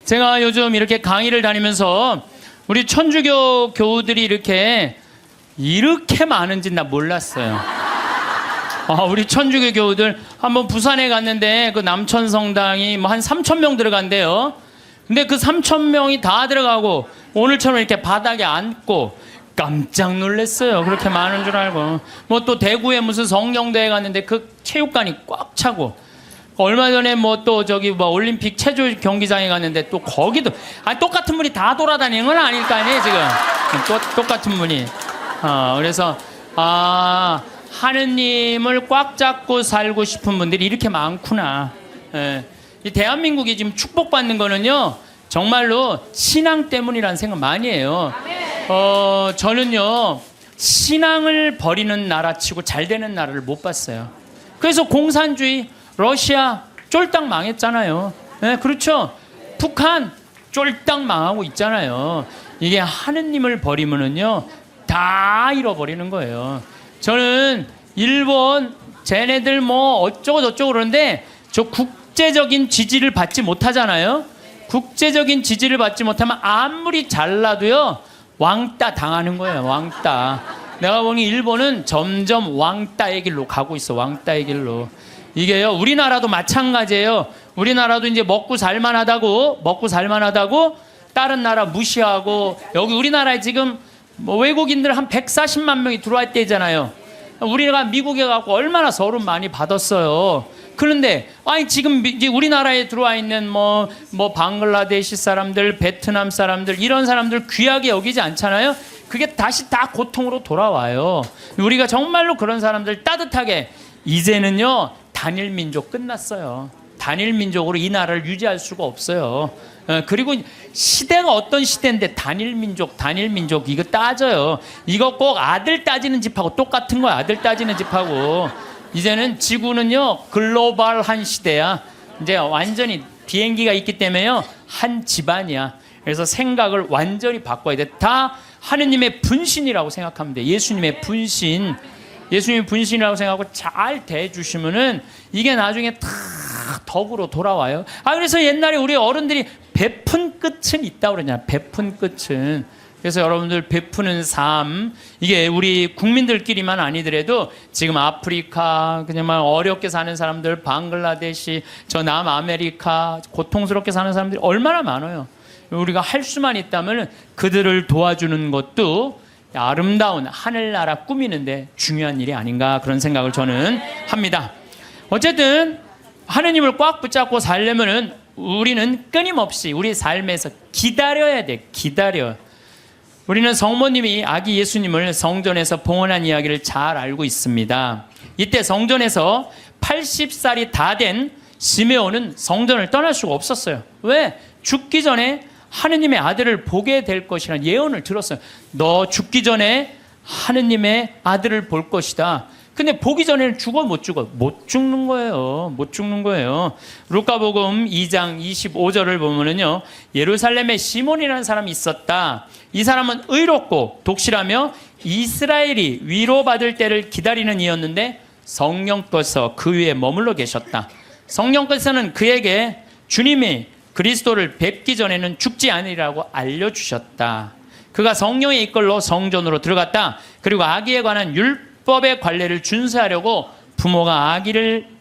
제가 요즘 이렇게 강의를 다니면서 우리 천주교 교우들이 이렇게 많은지 나 몰랐어요. 우리 천주교 교우들 한번 부산에 갔는데 그 남천성당이 뭐 한 3,000명 들어간대요. 근데 그 3,000명이 다 들어가고 오늘처럼 이렇게 바닥에 앉고 깜짝 놀랐어요. 그렇게 많은 줄 알고. 뭐 또 대구에 무슨 성령대회 갔는데 그 체육관이 꽉 차고, 얼마 전에 뭐 또 저기 뭐 올림픽 체조 경기장에 갔는데 또 거기도 똑같은 분이 다 돌아다니는 건 아닐 거 아니에요 지금. 똑같은 분이. 그래서 하느님을 꽉 잡고 살고 싶은 분들이 이렇게 많구나. 예. 이 대한민국이 지금 축복받는 거는요 정말로 신앙 때문이라는 생각 많이 해요. 저는요 신앙을 버리는 나라치고 잘 되는 나라를 못 봤어요. 그래서 공산주의 러시아 쫄딱 망했잖아요. 네, 그렇죠. 북한 쫄딱 망하고 있잖아요. 이게 하느님을 버리면은요 다 잃어버리는 거예요. 저는 일본 쟤네들 뭐 어쩌고 저쩌고 그러는데 저 국제적인 지지를 받지 못하잖아요. 국제적인 지지를 받지 못하면 아무리 잘나도요 왕따 당하는 거예요. 왕따. 내가 보니 일본은 점점 왕따의 길로 가고 있어. 왕따의 길로. 이게요 우리나라도 마찬가지예요. 우리나라도 이제 먹고 살만하다고 다른 나라 무시하고, 여기 우리나라에 지금 뭐 외국인들 한 140만 명이 들어와 때잖아요. 우리가 미국에 가고 얼마나 서름 많이 받았어요. 그런데 지금 이제 우리나라에 들어와 있는 뭐 방글라데시 사람들, 베트남 사람들, 이런 사람들 귀하게 여기지 않잖아요. 그게 다시 다 고통으로 돌아와요. 우리가 정말로 그런 사람들 따뜻하게, 이제는요 단일 민족 끝났어요. 단일 민족으로 이 나라를 유지할 수가 없어요. 그리고 시대가 어떤 시대인데 단일 민족 이거 따져요. 이거 꼭 아들 따지는 집하고 똑같은 거야. 아들 따지는 집하고. 이제는 지구는요 글로벌한 시대야. 이제 완전히 비행기가 있기 때문에요 한 집안이야. 그래서 생각을 완전히 바꿔야 돼. 다 하느님의 분신이라고 생각하면 돼. 예수님의 분신. 예수님의 분신이라고 생각하고 잘 대해주시면은 이게 나중에 다 덕으로 돌아와요. 그래서 옛날에 우리 어른들이 베푼 끝은 있다고 그러냐. 베푼 끝은. 그래서 여러분들 베푸는 삶, 이게 우리 국민들끼리만 아니더라도 지금 아프리카 그냥 어렵게 사는 사람들, 방글라데시, 저 남아메리카 고통스럽게 사는 사람들이 얼마나 많아요. 우리가 할 수만 있다면 그들을 도와주는 것도 아름다운 하늘나라 꾸미는데 중요한 일이 아닌가, 그런 생각을 저는 합니다. 어쨌든 하느님을 꽉 붙잡고 살려면은 우리는 끊임없이 우리 삶에서 기다려야 돼. 기다려. 우리는 성모님이 아기 예수님을 성전에서 봉헌한 이야기를 잘 알고 있습니다. 이때 성전에서 80살이 다 된 시메온은 성전을 떠날 수가 없었어요. 왜? 죽기 전에 하느님의 아들을 보게 될 것이라는 예언을 들었어요. 너 죽기 전에 하느님의 아들을 볼 것이다. 근데 보기 전에는 죽어 못 죽어? 못 죽는 거예요. 못 죽는 거예요. 루카복음 2장 25절을 보면은요, 예루살렘에 시몬이라는 사람이 있었다. 이 사람은 의롭고 독실하며 이스라엘이 위로받을 때를 기다리는 이였는데 성령께서 그 위에 머물러 계셨다. 성령께서는 그에게 주님이 그리스도를 뵙기 전에는 죽지 않으리라고 알려주셨다. 그가 성령의 이끌로 성전으로 들어갔다. 그리고 아기에 관한 율법의 관례를 준수하려고 부모가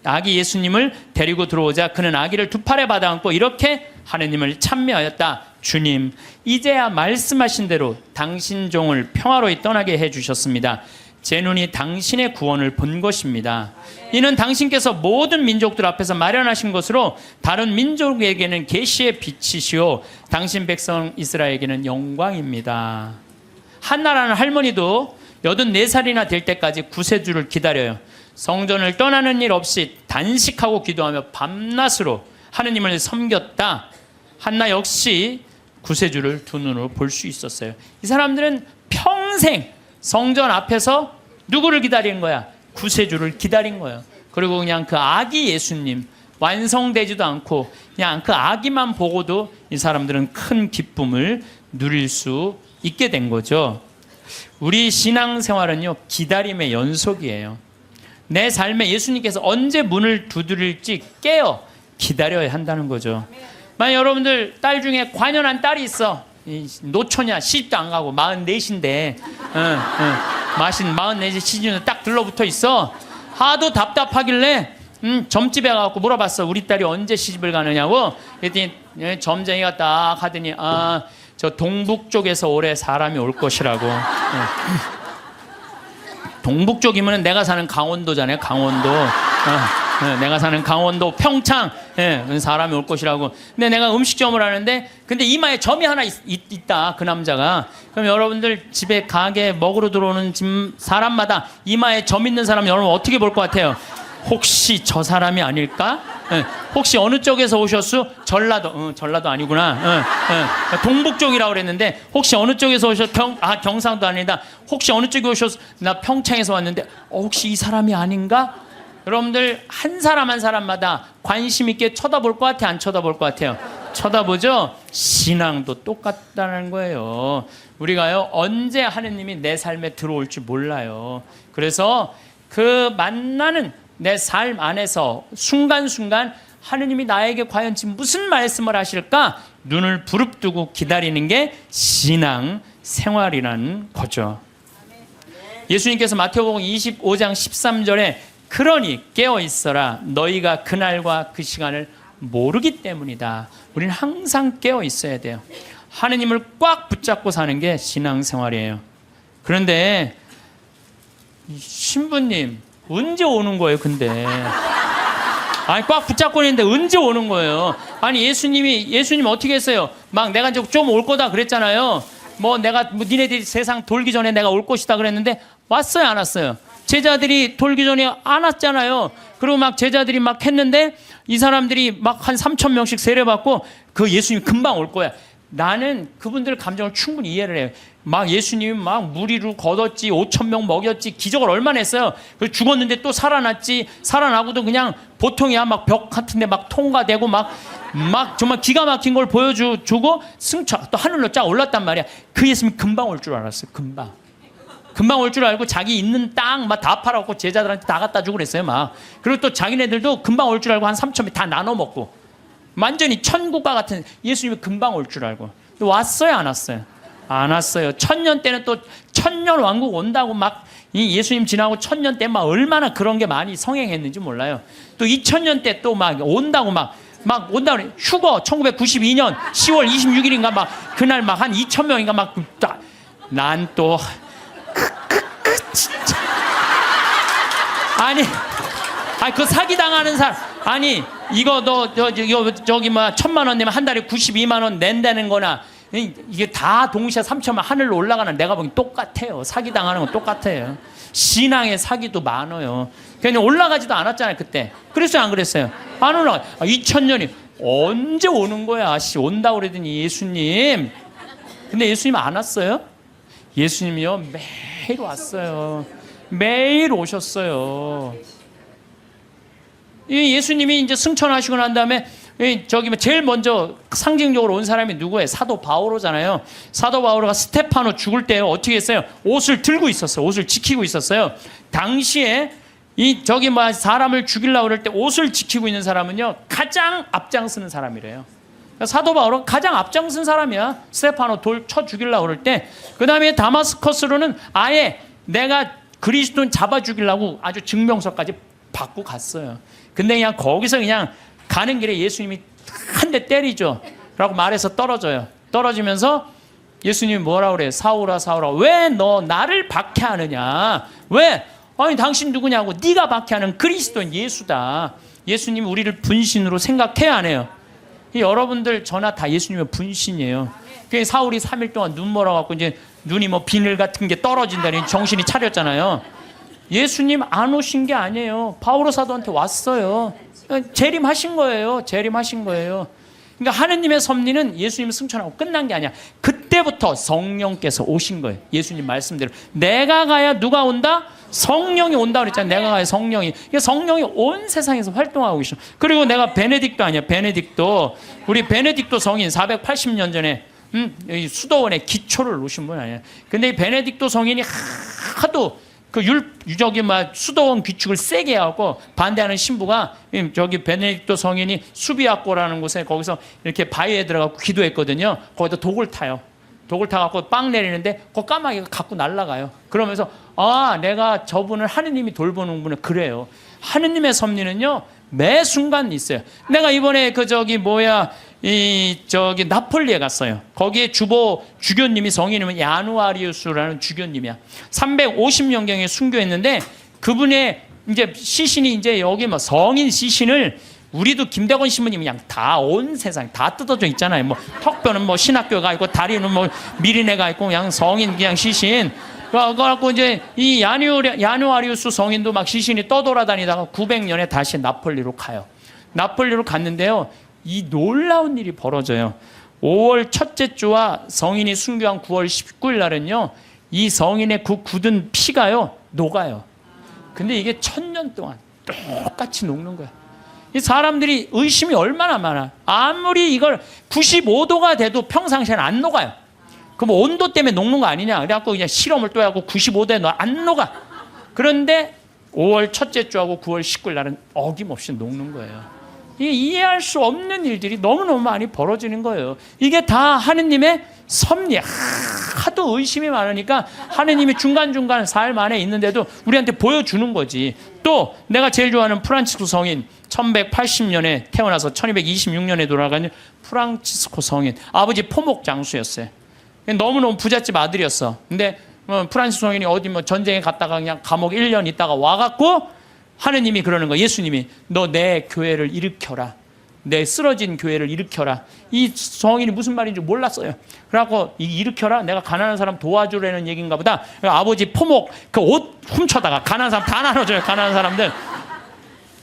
아기 예수님을 데리고 들어오자 그는 아기를 두 팔에 받아 안고 이렇게 하느님을 찬미하였다. 주님, 이제야 말씀하신 대로 당신 종을 평화로이 떠나게 해주셨습니다. 제 눈이 당신의 구원을 본 것입니다. 이는 당신께서 모든 민족들 앞에서 마련하신 것으로 다른 민족에게는 계시의 빛이시오 당신 백성 이스라엘에게는 영광입니다. 한나라는 할머니도 84살이나 될 때까지 구세주를 기다려요. 성전을 떠나는 일 없이 단식하고 기도하며 밤낮으로 하느님을 섬겼다. 한나 역시 구세주를 두 눈으로 볼 수 있었어요. 이 사람들은 평생 성전 앞에서 누구를 기다린 거야? 구세주를 기다린 거예요. 그리고 그냥 그 아기 예수님 완성되지도 않고 그냥 그 아기만 보고도 이 사람들은 큰 기쁨을 누릴 수 있게 된 거죠. 우리 신앙생활은요 기다림의 연속이에요. 내 삶에 예수님께서 언제 문을 두드릴지 깨어 기다려야 한다는 거죠. 만약 여러분들 딸 중에 관연한 딸이 있어. 노처냐, 시집도 안 가고 44인데 44 시집에 딱 들러붙어 있어. 하도 답답하길래 점집에 가서 물어봤어. 우리 딸이 언제 시집을 가느냐고. 그랬더니 점쟁이가 딱 하더니 저 동북 쪽에서 올해 사람이 올 것이라고. 동북 쪽이면 내가 사는 강원도잖아요. 강원도. 내가 사는 강원도 평창 사람이 올 것이라고. 근데 내가 음식점을 하는데 근데 이마에 점이 하나 있다 그 남자가. 그럼 여러분들 집에 가게 먹으러 들어오는 집 사람마다 이마에 점 있는 사람 여러분 어떻게 볼 것 같아요? 혹시 저 사람이 아닐까? 혹시 어느 쪽에서 오셨어? 전라도 아니구나. 동북 쪽이라고 그랬는데 혹시 어느 쪽에서 오셨어? 경상도 아니다. 혹시 어느 쪽에 오셨어? 나 평창에서 왔는데 혹시 이 사람이 아닌가? 여러분들 한 사람 한 사람마다 관심 있게 쳐다볼 것 같아, 안 쳐다볼 것 같아요? 쳐다보죠? 신앙도 똑같다는 거예요. 우리가요 언제 하느님이 내 삶에 들어올지 몰라요. 그래서 그 만나는 내 삶 안에서 순간순간 하느님이 나에게 과연 지금 무슨 말씀을 하실까? 눈을 부릅뜨고 기다리는 게 신앙 생활이라는 거죠. 예수님께서 마태복음 25장 13절에 그러니 깨어 있어라 너희가 그날과 그 시간을 모르기 때문이다. 우리는 항상 깨어 있어야 돼요. 하느님을 꽉 붙잡고 사는 게 신앙생활이에요. 그런데 신부님 언제 오는 거예요? 근데 꽉 붙잡고 있는데 언제 오는 거예요? 아니 예수님 어떻게 했어요? 막 내가 좀 올 거다 그랬잖아요. 내가 니네들이 세상 돌기 전에 내가 올 것이다 그랬는데 왔어요, 안 왔어요? 제자들이 돌기 전에 안 왔잖아요. 그리고 막 제자들이 막 했는데 이 사람들이 막 한 3,000명씩 세례받고 그 예수님 금방 올 거야. 나는 그분들 감정을 충분히 이해를 해요. 막 예수님이 막 무리로 걷었지, 5,000명 먹였지, 기적을 얼마나 했어요. 그래서 죽었는데 또 살아났지, 살아나고도 그냥 보통이야. 막 벽 같은데 막 통과되고 막 정말 기가 막힌 걸 보여주고 승천 또 하늘로 쫙 올랐단 말이야. 그 예수님 금방 올 줄 알았어요. 금방 올 줄 알고 자기 있는 땅 막 다 팔아갖고 제자들한테 다 갖다 주고 그랬어요. 막 그리고 또 자기네들도 금방 올 줄 알고 한 3,000명 다 나눠 먹고 완전히 천국과 같은 예수님이 금방 올 줄 알고. 왔어요, 안 왔어요? 안 왔어요. 1000년 때는 또 1000년 왕국 온다고 막 이 예수님 지나고 1000년 때 막 얼마나 그런 게 많이 성행했는지 몰라요. 또 2000년 때 또 막 온다고 막 온다고 그래. 휴거 1992년 10월 26일인가 막 그날 막 한 2,000명인가 막 난 또 진짜 아니 그 사기 당하는 사람 이거 너 저기 1,000만 원 내면 한 달에 92만 원 낸다는 거나 이게 다 동시에 3,000만 하늘로 올라가는 내가 보기엔 똑같아요. 사기 당하는 건 똑같아요. 신앙의 사기도 많아요. 그냥 올라가지도 않았잖아요 그때. 그랬어요, 안 그랬어요? 안 올라가. 2000년이 언제 오는 거야? 온다고 그러더니 예수님. 근데 예수님 안 왔어요? 예수님이요 매일 왔어요. 매일 오셨어요. 예수님이 이제 승천하시고 난 다음에 제일 먼저 상징적으로 온 사람이 누구예요? 사도 바오로잖아요. 사도 바오로가 스테파노 죽을 때 어떻게 했어요? 옷을 들고 있었어요. 옷을 지키고 있었어요. 당시에 사람을 죽이려고 그럴 때 옷을 지키고 있는 사람은요 가장 앞장서는 사람이래요. 사도 바오로 가장 앞장선 사람이야. 스테파노 돌 쳐 죽이려고 그럴 때. 그 다음에 다마스커스로는 아예 내가 그리스도인 잡아 죽이려고 아주 증명서까지 받고 갔어요. 근데 그냥 거기서 그냥 가는 길에 예수님이 한 대 때리죠 라고 말해서 떨어져요. 떨어지면서 예수님이 뭐라고 그래요? 사울아 사울아 왜 너 나를 박해하느냐? 왜? 아니 당신 누구냐고. 네가 박해하는 그리스도인 예수다. 예수님이 우리를 분신으로 생각해야 안 해요? 여러분들 저나 다 예수님의 분신이에요. 그 사울이 3일 동안 눈 멀어갖고 이제 눈이 비늘 같은 게 떨어진다니 정신이 차렸잖아요. 예수님 안 오신 게 아니에요. 바오로 사도한테 왔어요. 재림하신 거예요. 재림하신 거예요. 그러니까 하느님의 섭리는 예수님 승천하고 끝난 게 아니야. 그때부터 성령께서 오신 거예요. 예수님 말씀대로. 내가 가야 누가 온다? 성령이 온다 그랬잖아요. 내가 가야 성령이. 그러니까 성령이 온 세상에서 활동하고 계셔. 그리고 내가 베네딕토 아니야. 베네딕토. 우리 베네딕토 성인 480년 전에 수도원에 기초를 놓으신 분 아니야. 근데 이 베네딕토 성인이 하도 저기 수도원 규칙을 세게 하고 반대하는 신부가 저기 베네딕토 성인이 수비학고라는 곳에 거기서 이렇게 바위에 들어가고 기도했거든요. 거기다 독을 타요. 독을 타갖고 빵 내리는데 그 까마귀가 갖고 날아가요. 그러면서 내가 저분을 하느님이 돌보는구나. 그래요. 하느님의 섭리는요 매 순간 있어요. 내가 이번에 나폴리에 갔어요. 거기에 주교님이 성인이면 야누아리우스라는 주교님이야. 350년경에 순교했는데 그분의 이제 시신이 이제 여기 성인 시신을 우리도 김대건 신부님 그냥 다 온 세상 다 뜯어져 있잖아요. 턱뼈는 신학교가 있고 다리는 미리네가 있고 그냥 성인 그냥 시신. 그래갖고 이제 이 야누아리우스 성인도 막 시신이 떠돌아다니다가 900년에 다시 나폴리로 가요. 나폴리로 갔는데요. 이 놀라운 일이 벌어져요. 5월 첫째 주와 성인이 순교한 9월 19일 날은요. 이 성인의 그 굳은 피가요. 녹아요. 근데 이게 1000년 동안 똑같이 녹는 거야. 이 사람들이 의심이 얼마나 많아. 아무리 이걸 95도가 돼도 평상시에는 안 녹아요. 그럼 온도 때문에 녹는 거 아니냐. 그래갖고 그냥 실험을 또 하고 95도에 안 녹아. 그런데 5월 첫째 주하고 9월 19일 날은 어김없이 녹는 거예요. 이게 이해할 수 없는 일들이 너무너무 많이 벌어지는 거예요. 이게 다 하느님의 섭리. 하도 의심이 많으니까 하느님이 중간중간 삶 안에 있는데도 우리한테 보여주는 거지. 또 내가 제일 좋아하는 프란치스코 성인 1180년에 태어나서 1226년에 돌아가는 프란치스코 성인. 아버지 포목 장수였어요. 너무너무 부잣집 아들이었어. 근데 프란치스코 성인이 어디 전쟁에 갔다가 그냥 감옥 1년 있다가 와갖고 하느님이 그러는 거야. 예수님이 너 내 교회를 일으켜라. 내 쓰러진 교회를 일으켜라. 이 성인이 무슨 말인지 몰랐어요. 그래갖고 일으켜라. 내가 가난한 사람 도와주라는 얘기인가 보다. 아버지 포목 그 옷 훔쳐다가 가난한 사람 다 나눠줘요. 가난한 사람들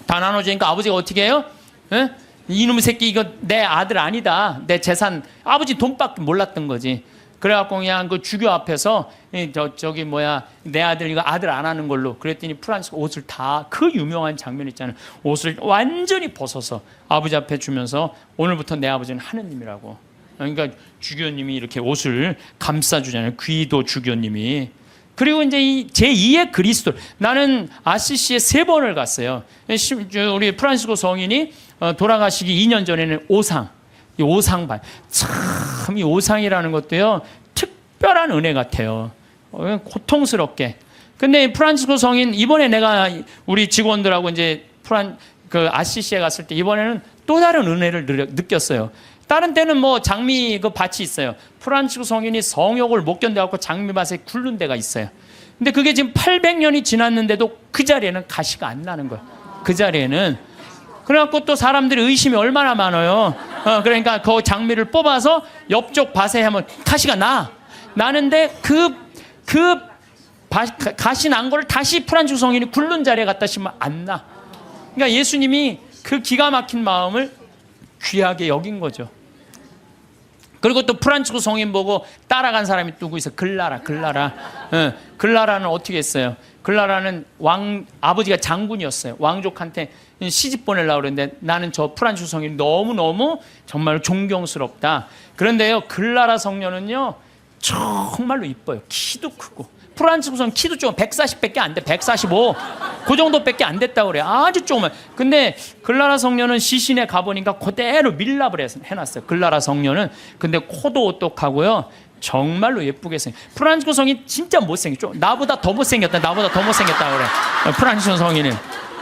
다 나눠주니까 아버지가 어떻게 해요? 에? 이놈의 새끼 이거 내 아들 아니다. 내 재산. 아버지 돈밖에 몰랐던 거지. 그래갖고 그냥 그 주교 앞에서 내 아들 이거 아들 안 하는 걸로 그랬더니 프란치스코 옷을 다 그 유명한 장면 있잖아요. 옷을 완전히 벗어서 아버지 앞에 주면서 오늘부터 내 아버지는 하느님이라고. 그러니까 주교님이 이렇게 옷을 감싸주잖아요. 귀도 주교님이. 그리고 이제 이 제2의 그리스도. 나는 아시시에 3번을 갔어요. 우리 프란치스코 성인이 돌아가시기 2년 전에는 오상. 이 오상반. 참, 이 오상이라는 것도요, 특별한 은혜 같아요. 고통스럽게. 근데 프란치스코 성인, 이번에 내가 우리 직원들하고 이제 아시시에 갔을 때 이번에는 또 다른 은혜를 느꼈어요. 다른 때는 장미 그 밭이 있어요. 프란치스코 성인이 성욕을 못 견뎌갖고 장미밭에 굴른 데가 있어요. 근데 그게 지금 800년이 지났는데도 그 자리에는 가시가 안 나는 거예요. 그 자리에는. 그래갖고 또 사람들이 의심이 얼마나 많아요. 그러니까 그 장미를 뽑아서 옆쪽 밭에 하면 가시가 나는데 가시 난 거를 다시 프란치스코 성인이 굴른 자리에 갖다 심으면 안 나. 그러니까 예수님이 그 기가 막힌 마음을 귀하게 여긴 거죠. 그리고 또 프란치스코 성인 보고 따라간 사람이 누구 있어? 글라라. 글라라는 어떻게 했어요? 글라라는 아버지가 장군이었어요. 왕족한테 시집 보내려고 그랬는데 나는 저 프란치스코 성인이 너무너무 정말 존경스럽다. 그런데요, 글라라 성녀는요, 정말로 이뻐요. 키도 크고. 프란치스코 성인 키도 조금 140밖에 안 돼. 145. 그 정도밖에 안 됐다고 그래요. 아주 조그만. 근데 글라라 성녀는 시신에 가보니까 그대로 밀랍을 해놨어요. 글라라 성녀는. 근데 코도 오똑하고요. 정말로 예쁘게 생겨. 프란치스코 성인 진짜 못생겼죠. 나보다 더 못생겼다. 그래. 프란치스코 성인은.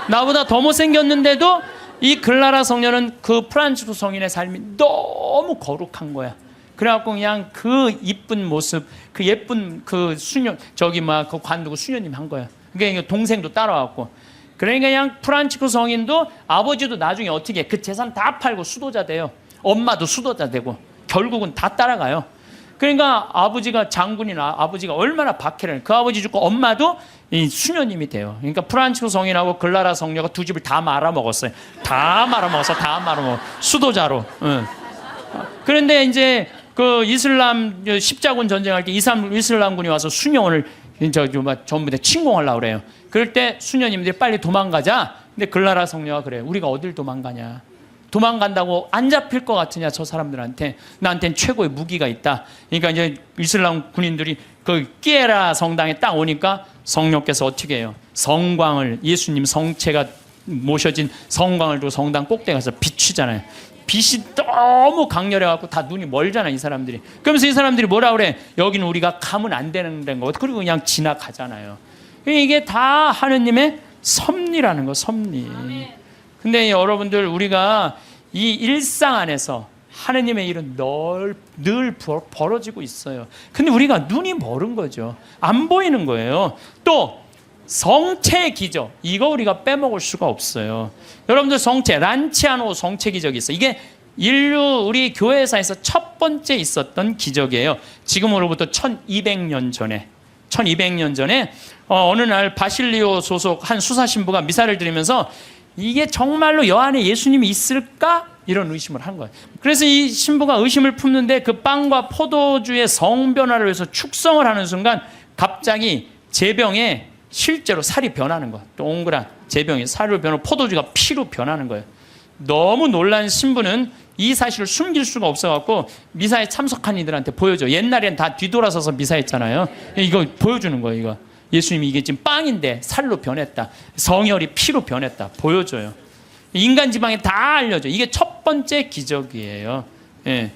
나보다 더 못생겼는데도 이 글라라 성녀는 그 프란치스코 성인의 삶이 너무 거룩한 거야. 그래갖고 그냥 그 이쁜 모습, 그 예쁜 그 수녀, 그 관두고 수녀님 한 거야. 그러니까 동생도 따라왔고. 그러니까 그냥 프란치스코 성인도 아버지도 나중에 어떻게 그 재산 다 팔고 수도자 돼요. 엄마도 수도자 되고. 결국은 다 따라가요. 그러니까 아버지가 장군이나 아버지가 얼마나 박해를, 그 아버지 죽고 엄마도 이 수녀님이 돼요. 그러니까 프란치스코 성인하고 글라라 성녀가 두 집을 다 말아먹었어요. 다 말아먹었어. 수도자로. 응. 그런데 이제 그 이슬람 십자군 전쟁할 때 이슬람군이 와서 수녀원을 전부 다 침공하려고 그래요. 그럴 때 수녀님들이 빨리 도망가자. 근데 글라라 성녀가 그래요. 우리가 어딜 도망가냐. 도망간다고 안 잡힐 것 같으냐, 저 사람들한테. 나한테는 최고의 무기가 있다. 그러니까 이제 이슬람 군인들이 그 끼에라 성당에 딱 오니까 성령께서 어떻게 해요? 성광을, 예수님 성체가 모셔진 성광을 두고 성당 꼭대기 가서 비추잖아요. 빛이 너무 강렬해갖고 다 눈이 멀잖아, 이 사람들이. 그러면서 이 사람들이 뭐라 그래? 여기는 우리가 가면 안 되는 데인 거. 그리고 그냥 지나가잖아요. 이게 다 하느님의 섭리라는 거, 섭리. 근데 여러분들, 우리가 이 일상 안에서 하느님의 일은 늘 벌어지고 있어요. 근데 우리가 눈이 멀은 거죠. 안 보이는 거예요. 또 성체 기적, 이거 우리가 빼먹을 수가 없어요. 여러분들, 성체, 란치아노 성체 기적이 있어요. 이게 인류 우리 교회사에서 첫 번째 있었던 기적이에요. 지금으로부터 1200년 전에 어느 날 바실리오 소속 한 수사 신부가 미사를 드리면서 이게 정말로 여 안에 예수님이 있을까? 이런 의심을 한 거예요. 그래서 이 신부가 의심을 품는데 그 빵과 포도주의 성변화를 위해서 축성을 하는 순간 갑자기 제병에 실제로 살이 변하는 거예요. 동그란 제병이 살로 변하고 포도주가 피로 변하는 거예요. 너무 놀란 신부는 이 사실을 숨길 수가 없어갖고 미사에 참석한 이들한테 보여줘. 옛날엔 다 뒤돌아서서 미사했잖아요. 이거 보여주는 거예요. 이거 예수님이 이게 지금 빵인데 살로 변했다. 성혈이 피로 변했다. 보여줘요. 인간 지방에 다 알려줘. 이게 첫 번째 기적이에요. 예.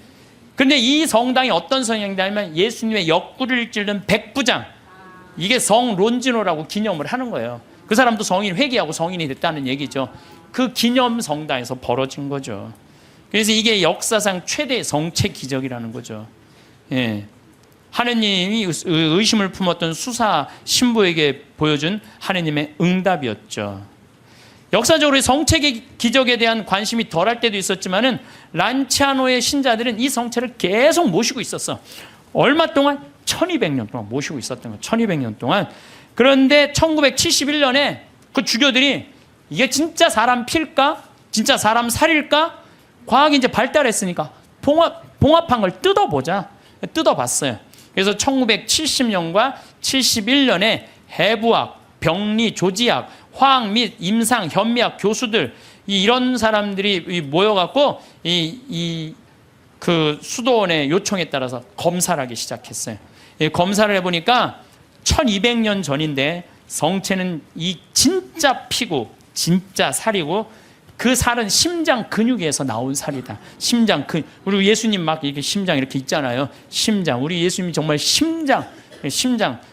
근데 이 성당이 어떤 성당이냐면 예수님의 옆구리를 찌른 백부장, 이게 성 론지노라고 기념을 하는 거예요. 그 사람도 성인 회개하고 성인이 됐다는 얘기죠. 그 기념 성당에서 벌어진 거죠. 그래서 이게 역사상 최대의 성체 기적이라는 거죠. 예. 하느님이 의심을 품었던 수사 신부에게 보여준 하느님의 응답이었죠. 역사적으로 성체 기적에 대한 관심이 덜할 때도 있었지만은 란치아노의 신자들은 이 성체를 계속 모시고 있었어. 얼마 동안? 1200년 동안 모시고 있었던 거예요. 1200년 동안. 그런데 1971년에 그 주교들이 이게 진짜 사람 피일까? 진짜 사람 살일까? 과학이 이제 발달했으니까 봉합한 걸 뜯어보자. 뜯어봤어요. 그래서 1970년과 71년에 해부학, 병리, 조지학, 화학 및 임상, 현미학 교수들, 이런 사람들이 모여갖고 그 수도원의 요청에 따라서 검사를 하기 시작했어요. 검사를 해보니까 1200년 전인데 성체는 이 진짜 피고 진짜 살이고, 그 살은 심장 근육에서 나온 살이다. 심장 근육. 우리 예수님 막 이렇게 심장 이렇게 있잖아요. 심장. 우리 예수님이 정말 심장.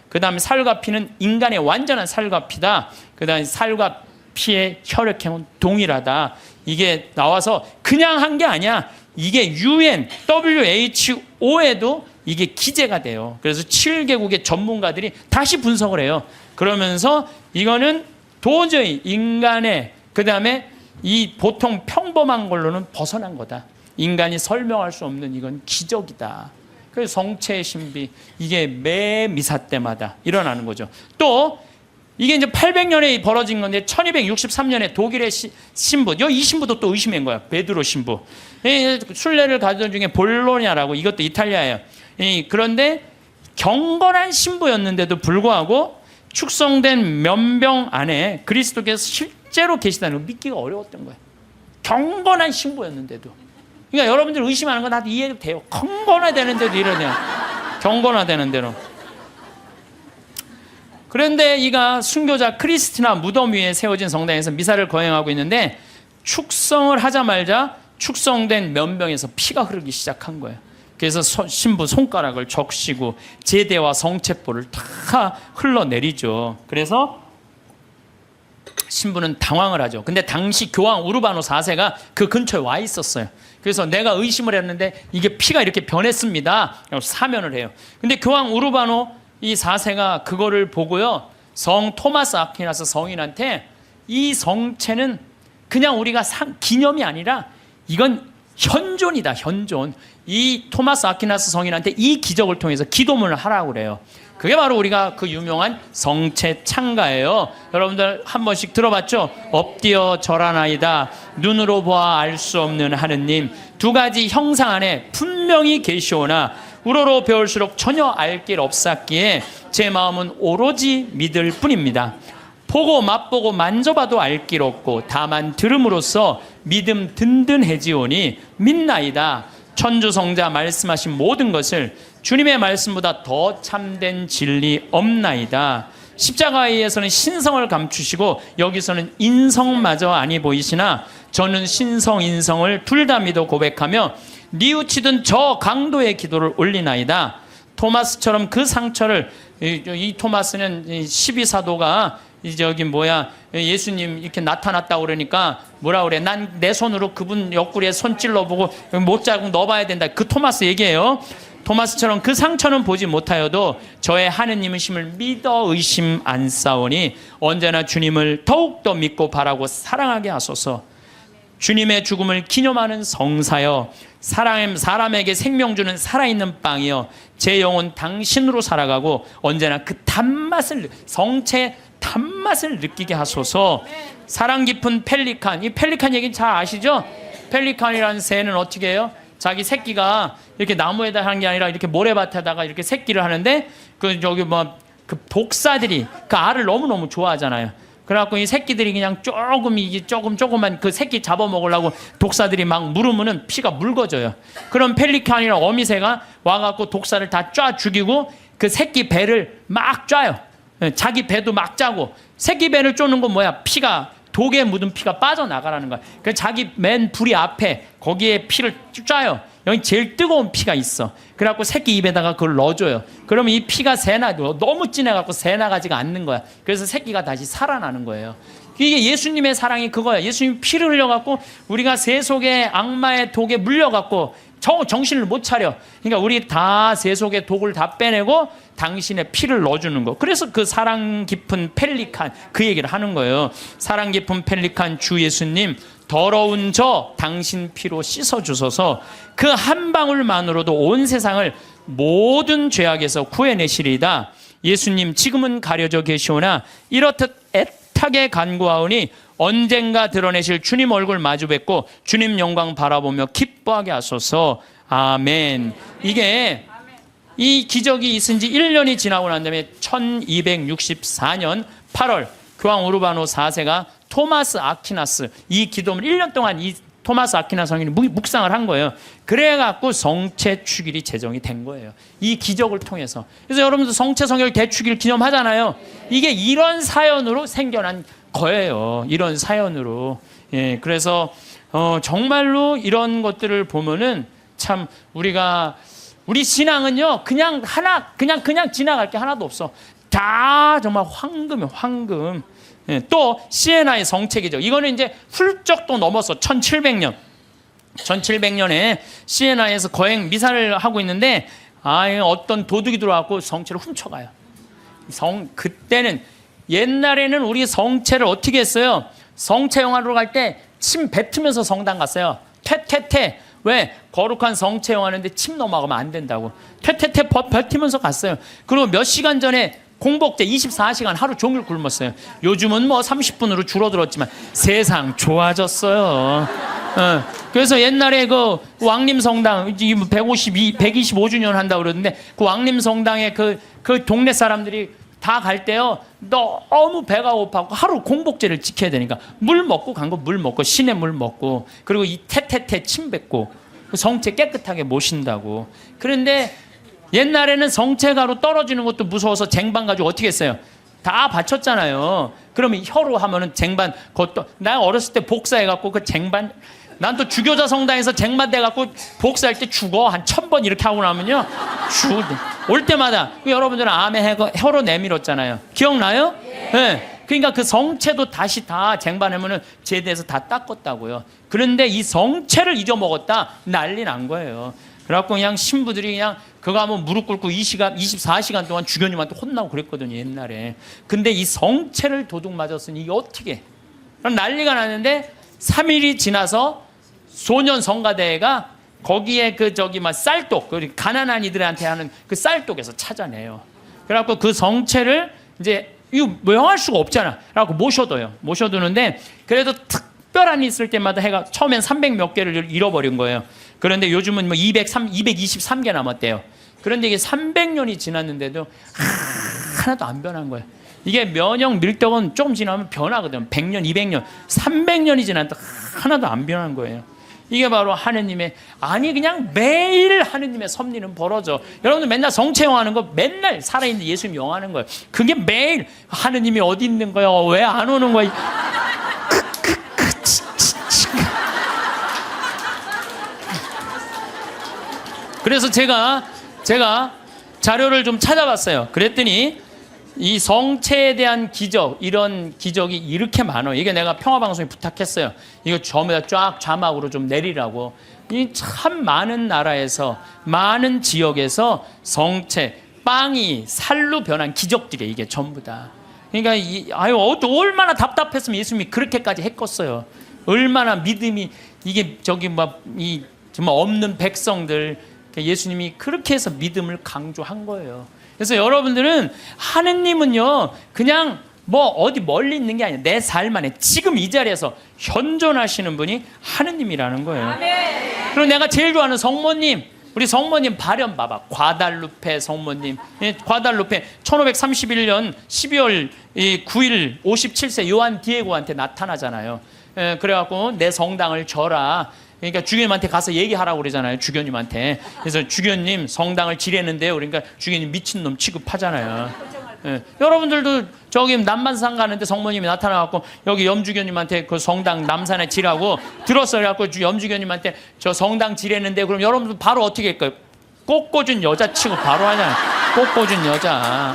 그 다음에 살과 피는 인간의 완전한 살과 피다. 그 다음에 살과 피의 혈액형은 동일하다. 이게 나와서 그냥 한 게 아니야. 이게 UN, WHO에도 이게 기재가 돼요. 그래서 7개국의 전문가들이 다시 분석을 해요. 그러면서 이거는 도저히 인간의, 그 다음에 이 보통 평범한 걸로는 벗어난 거다. 인간이 설명할 수 없는 이건 기적이다. 그래서 성체의 신비, 이게 매 미사 때마다 일어나는 거죠. 또 이게 이제 800년에 벌어진 건데 1263년에 독일의 신부, 이 신부도 또 의심한 거야. 베드로 신부. 순례를 가던 중에 볼로냐라고, 이것도 이탈리아예요. 그런데 경건한 신부였는데도 불구하고 축성된 면병 안에 그리스도께서 실제로 계시다는 걸 믿기가 어려웠던 거예요. 경건한 신부였는데도. 그러니까 여러분들 의심하는 거 나도 이해도 돼요. 경건화되는데도 이러네요. 경건화되는데도. 그런데 이가 순교자 크리스티나 무덤 위에 세워진 성당에서 미사를 거행하고 있는데 축성을 하자마자 축성된 면병에서 피가 흐르기 시작한 거예요. 그래서 신부 손가락을 적시고 제대와 성체포를 다 흘러내리죠. 그래서 신부는 당황을 하죠. 근데 당시 교황 우르바노 4세가 그 근처에 와 있었어요. 그래서 내가 의심을 했는데 이게 피가 이렇게 변했습니다. 사면을 해요. 근데 교황 우르바노 이 4세가 그거를 보고요, 성 토마스 아퀴나스 성인한테 이 성체는 그냥 우리가 기념이 아니라 이건 현존이다, 현존. 이 토마스 아퀴나스 성인한테 이 기적을 통해서 기도문을 하라고 그래요. 그게 바로 우리가 그 유명한 성체 창가예요. 여러분들 한 번씩 들어봤죠? 엎드려 절하나이다. 눈으로 보아 알 수 없는 하느님. 두 가지 형상 안에 분명히 계시오나 우러러 배울수록 전혀 알 길 없었기에 제 마음은 오로지 믿을 뿐입니다. 보고 맛보고 만져봐도 알 길 없고 다만 들음으로써 믿음 든든해지오니 믿나이다. 천주성자 말씀하신 모든 것을 주님의 말씀보다 더 참된 진리 없나이다. 십자가에서는 신성을 감추시고 여기서는 인성마저 아니 보이시나 저는 신성 인성을 둘 다 믿어 고백하며 뉘우치던 저 강도의 기도를 올리나이다. 토마스처럼 그 상처를, 이 토마스는 12사도가 저기 예수님 이렇게 나타났다고 그러니까 뭐라 그래, 난 내 손으로 그분 옆구리에 손 찔러보고 못자국 넣어봐야 된다, 그 토마스 얘기예요. 토마스처럼 그 상처는 보지 못하여도 저의 하느님이심을 믿어 의심 안 싸우니 언제나 주님을 더욱더 믿고 바라고 사랑하게 하소서. 주님의 죽음을 기념하는 성사여, 사람에게 생명 주는 살아있는 빵이여, 제 영혼 당신으로 살아가고 언제나 그 단맛을, 성체 단맛을 느끼게 하소서. 사랑 깊은 펠리칸, 이 펠리칸 얘기는 잘 아시죠? 펠리칸이라는 새는 어떻게 해요? 자기 새끼가 이렇게 나무에다 하는 게 아니라 이렇게 모래밭에다가 이렇게 새끼를 하는데 그 독사들이 그 알을 너무너무 좋아하잖아요. 그래갖고 이 새끼들이 그냥 조금만 그 새끼 잡아먹으려고 독사들이 막 물으면은 피가 묽어져요. 그럼 펠리칸이랑 어미새가 와갖고 독사를 다 쫙 죽이고 그 새끼 배를 막 쪄요. 자기 배도 막 짜고, 새끼 배를 쫓는 건 뭐야? 독에 묻은 피가 빠져나가라는 거야. 그래서 자기 맨 부리 앞에 거기에 피를 짜요. 여기 제일 뜨거운 피가 있어. 그래갖고 새끼 입에다가 그걸 넣어줘요. 그러면 이 피가 너무 진해갖고 새나가지가 않는 거야. 그래서 새끼가 다시 살아나는 거예요. 이게 예수님의 사랑이 그거야. 예수님 피를 흘려갖고 우리가 세속의 악마의 독에 물려갖고 정신을 못 차려. 그러니까 우리 다 세속의 독을 다 빼내고 당신의 피를 넣어주는 거. 그래서 그 사랑 깊은 펠리칸, 그 얘기를 하는 거예요. 사랑 깊은 펠리칸 주 예수님, 더러운 저 당신 피로 씻어주소서. 그 한 방울만으로도 온 세상을 모든 죄악에서 구해내시리이다. 예수님, 지금은 가려져 계시오나 이렇듯 애타게 간구하오니 언젠가 드러내실 주님 얼굴 마주 뵙고 주님 영광 바라보며 기뻐하게 하소서. 아멘. 이게 이 기적이 있은 지 1년이 지나고 난 다음에 1264년 8월 교황 우르바노 4세가 토마스 아퀴나스, 이 기도문을 1년 동안 이 토마스 아퀴나스 성인이 묵상을 한 거예요. 그래갖고 성체 축일이 제정이 된 거예요. 이 기적을 통해서. 그래서 여러분들 성체 성결 대축일 기념하잖아요. 이게 이런 사연으로 생겨난 거예요. 이런 사연으로. 예, 그래서 정말로 이런 것들을 보면은 참 우리 신앙은요, 그냥 지나갈 게 하나도 없어. 다 정말 황금이에요, 황금. 예, 또 시에나의 성체기죠. 이거는 이제 훌쩍 또 넘어서 1700년. 1700년에 시에나에서 거행 미사를 하고 있는데 어떤 도둑이 들어와서 성체를 훔쳐가요. 그때는 옛날에는 우리 성체를 어떻게 했어요? 성체 영화로 갈 때 침 뱉으면서 성당 갔어요. 퇴퇴퇴. 왜? 거룩한 성체 영화인데 침 넘어가면 안 된다고. 퇴퇴퇴 뱉으면서 갔어요. 그리고 몇 시간 전에 공복제 24시간 하루 종일 굶었어요. 요즘은 30분으로 줄어들었지만 세상 좋아졌어요. 그래서 옛날에 그 왕림성당 125주년 한다고 그러는데 그 왕림성당에 그 동네 사람들이 다 갈 때요, 너무 배가 고파고 하루 공복제를 지켜야 되니까 물 먹고 간 거, 물 먹고 시내 물 먹고, 그리고 이 태태태 침 뱉고 성체 깨끗하게 모신다고. 그런데 옛날에는 성체가로 떨어지는 것도 무서워서 쟁반 가지고 어떻게 했어요? 다 바쳤잖아요. 그러면 혀로 하면은 쟁반, 그것도 나 어렸을 때 복사해갖고 그 쟁반, 난 또 주교자 성당에서 쟁반 대갖고 복사할 때 죽어. 한 1000번 이렇게 하고 나면요, 올 때마다 여러분들은 아멘 혀로 내밀었잖아요. 기억나요? 네. 그러니까 그 성체도 다시 다 쟁반하면은 제대해서 다 닦았다고요. 그런데 이 성체를 잊어먹었다, 난리 난 거예요. 그래갖고 그냥 신부들이 그냥 그거 하면 무릎 꿇고 24시간 동안 주교님한테 혼나고 그랬거든요, 옛날에. 근데 이 성체를 도둑 맞았으니 이게 어떻게? 난리가 났는데 3일이 지나서 소년 성가대가 거기에 쌀독, 가난한 이들한테 하는 그 쌀독에서 찾아내요. 그래갖고 그 성체를 이제 이거 명할 수가 없잖아. 그래갖고 모셔두는데 그래도 특별한 일 있을 때마다 해가 처음엔 300 몇 개를 잃어버린 거예요. 그런데 요즘은 223개 남았대요. 그런데 이게 300년이 지났는데도 하나도 안 변한 거예요. 이게 면역 밀떡은 조금 지나면 변하거든. 100년, 200년, 300년이 지났는데 하나도 안 변한 거예요. 이게 바로 하느님의, 아니 그냥 매일 하느님의 섭리는 벌어져. 여러분들 맨날 성체 영화하는 거, 맨날 살아있는 예수님 영화하는 거예요. 그게 매일 하느님이 어디 있는 거야, 왜 안 오는 거야. 그래서 제가 자료를 좀 찾아봤어요. 그랬더니 이 성체에 대한 기적, 이런 기적이 이렇게 많아요. 이게 내가 평화방송에 부탁했어요. 이거 전부 쫙 자막으로 좀 내리라고. 이 참 많은 나라에서, 많은 지역에서 성체, 빵이 살로 변한 기적들이에요. 이게 전부 다. 그러니까 얼마나 답답했으면 예수님이 그렇게까지 했겠어요. 얼마나 믿음이, 이게 이 정말 없는 백성들, 예수님이 그렇게 해서 믿음을 강조한 거예요. 그래서 여러분들은 하느님은요, 그냥 뭐 어디 멀리 있는 게 아니에요. 내 삶 안에 지금 이 자리에서 현존하시는 분이 하느님이라는 거예요. 그리고 내가 제일 좋아하는 성모님, 우리 성모님 발현 봐봐. 과달루페 성모님. 과달루페 1531년 12월 9일 57세 요한 디에고한테 나타나잖아요. 그래갖고 내 성당을 져라. 그러니까 주교님한테 가서 얘기하라고 그러잖아요. 주교님한테. 그래서 주교님 성당을 지뢰는데요. 그러니까 주교님 미친놈 취급하잖아요. 여러분들도 저기 남반산 가는데 성모님이 나타나갖고 여기 염주교님한테 그 성당 남산에 지라고 들었어요. 그래갖고 염주교님한테 저 성당 지뢰는데, 그럼 여러분들 바로 어떻게 할까요? 꽃꽂은 여자 치고 바로 하잖아요. 꽃꽂은 여자.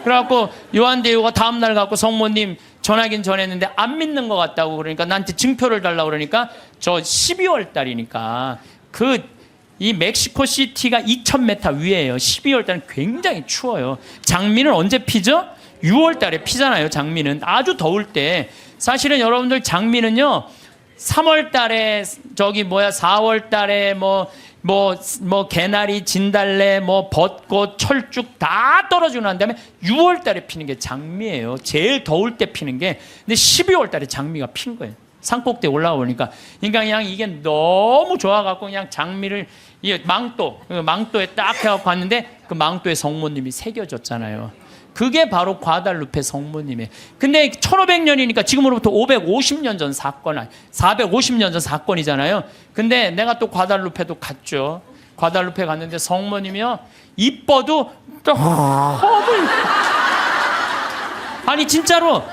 그래갖고 요한대유가 다음날 갖고 성모님 전하긴 전했는데 안 믿는 것 같다고, 그러니까 나한테 증표를 달라고 그러니까 저 12월 달이니까 이 멕시코 시티가 2000m 위에요. 12월 달은 굉장히 추워요. 장미는 언제 피죠? 6월 달에 피잖아요. 장미는 아주 더울 때. 사실은 여러분들 장미는요 3월 달에 4월 달에 개나리, 진달래, 벚꽃, 철쭉 다 떨어지고 난 다음에 6월 달에 피는 게 장미예요. 제일 더울 때 피는 게. 근데 12월 달에 장미가 핀 거예요. 산꼭대에 올라가 보니까. 그러니까 그냥 이게 너무 좋아갖고 그냥 장미를 망토에 딱 해갖고 갔는데 그 망토에 성모님이 새겨졌잖아요. 그게 바로 과달루페 성모님이에요. 근데 1500년이니까 지금으로부터 550년 전 사건, 450년 전 사건이잖아요. 근데 내가 또 과달루페도 갔죠. 과달루페 갔는데 성모님이요, 이뻐도 아니 진짜로,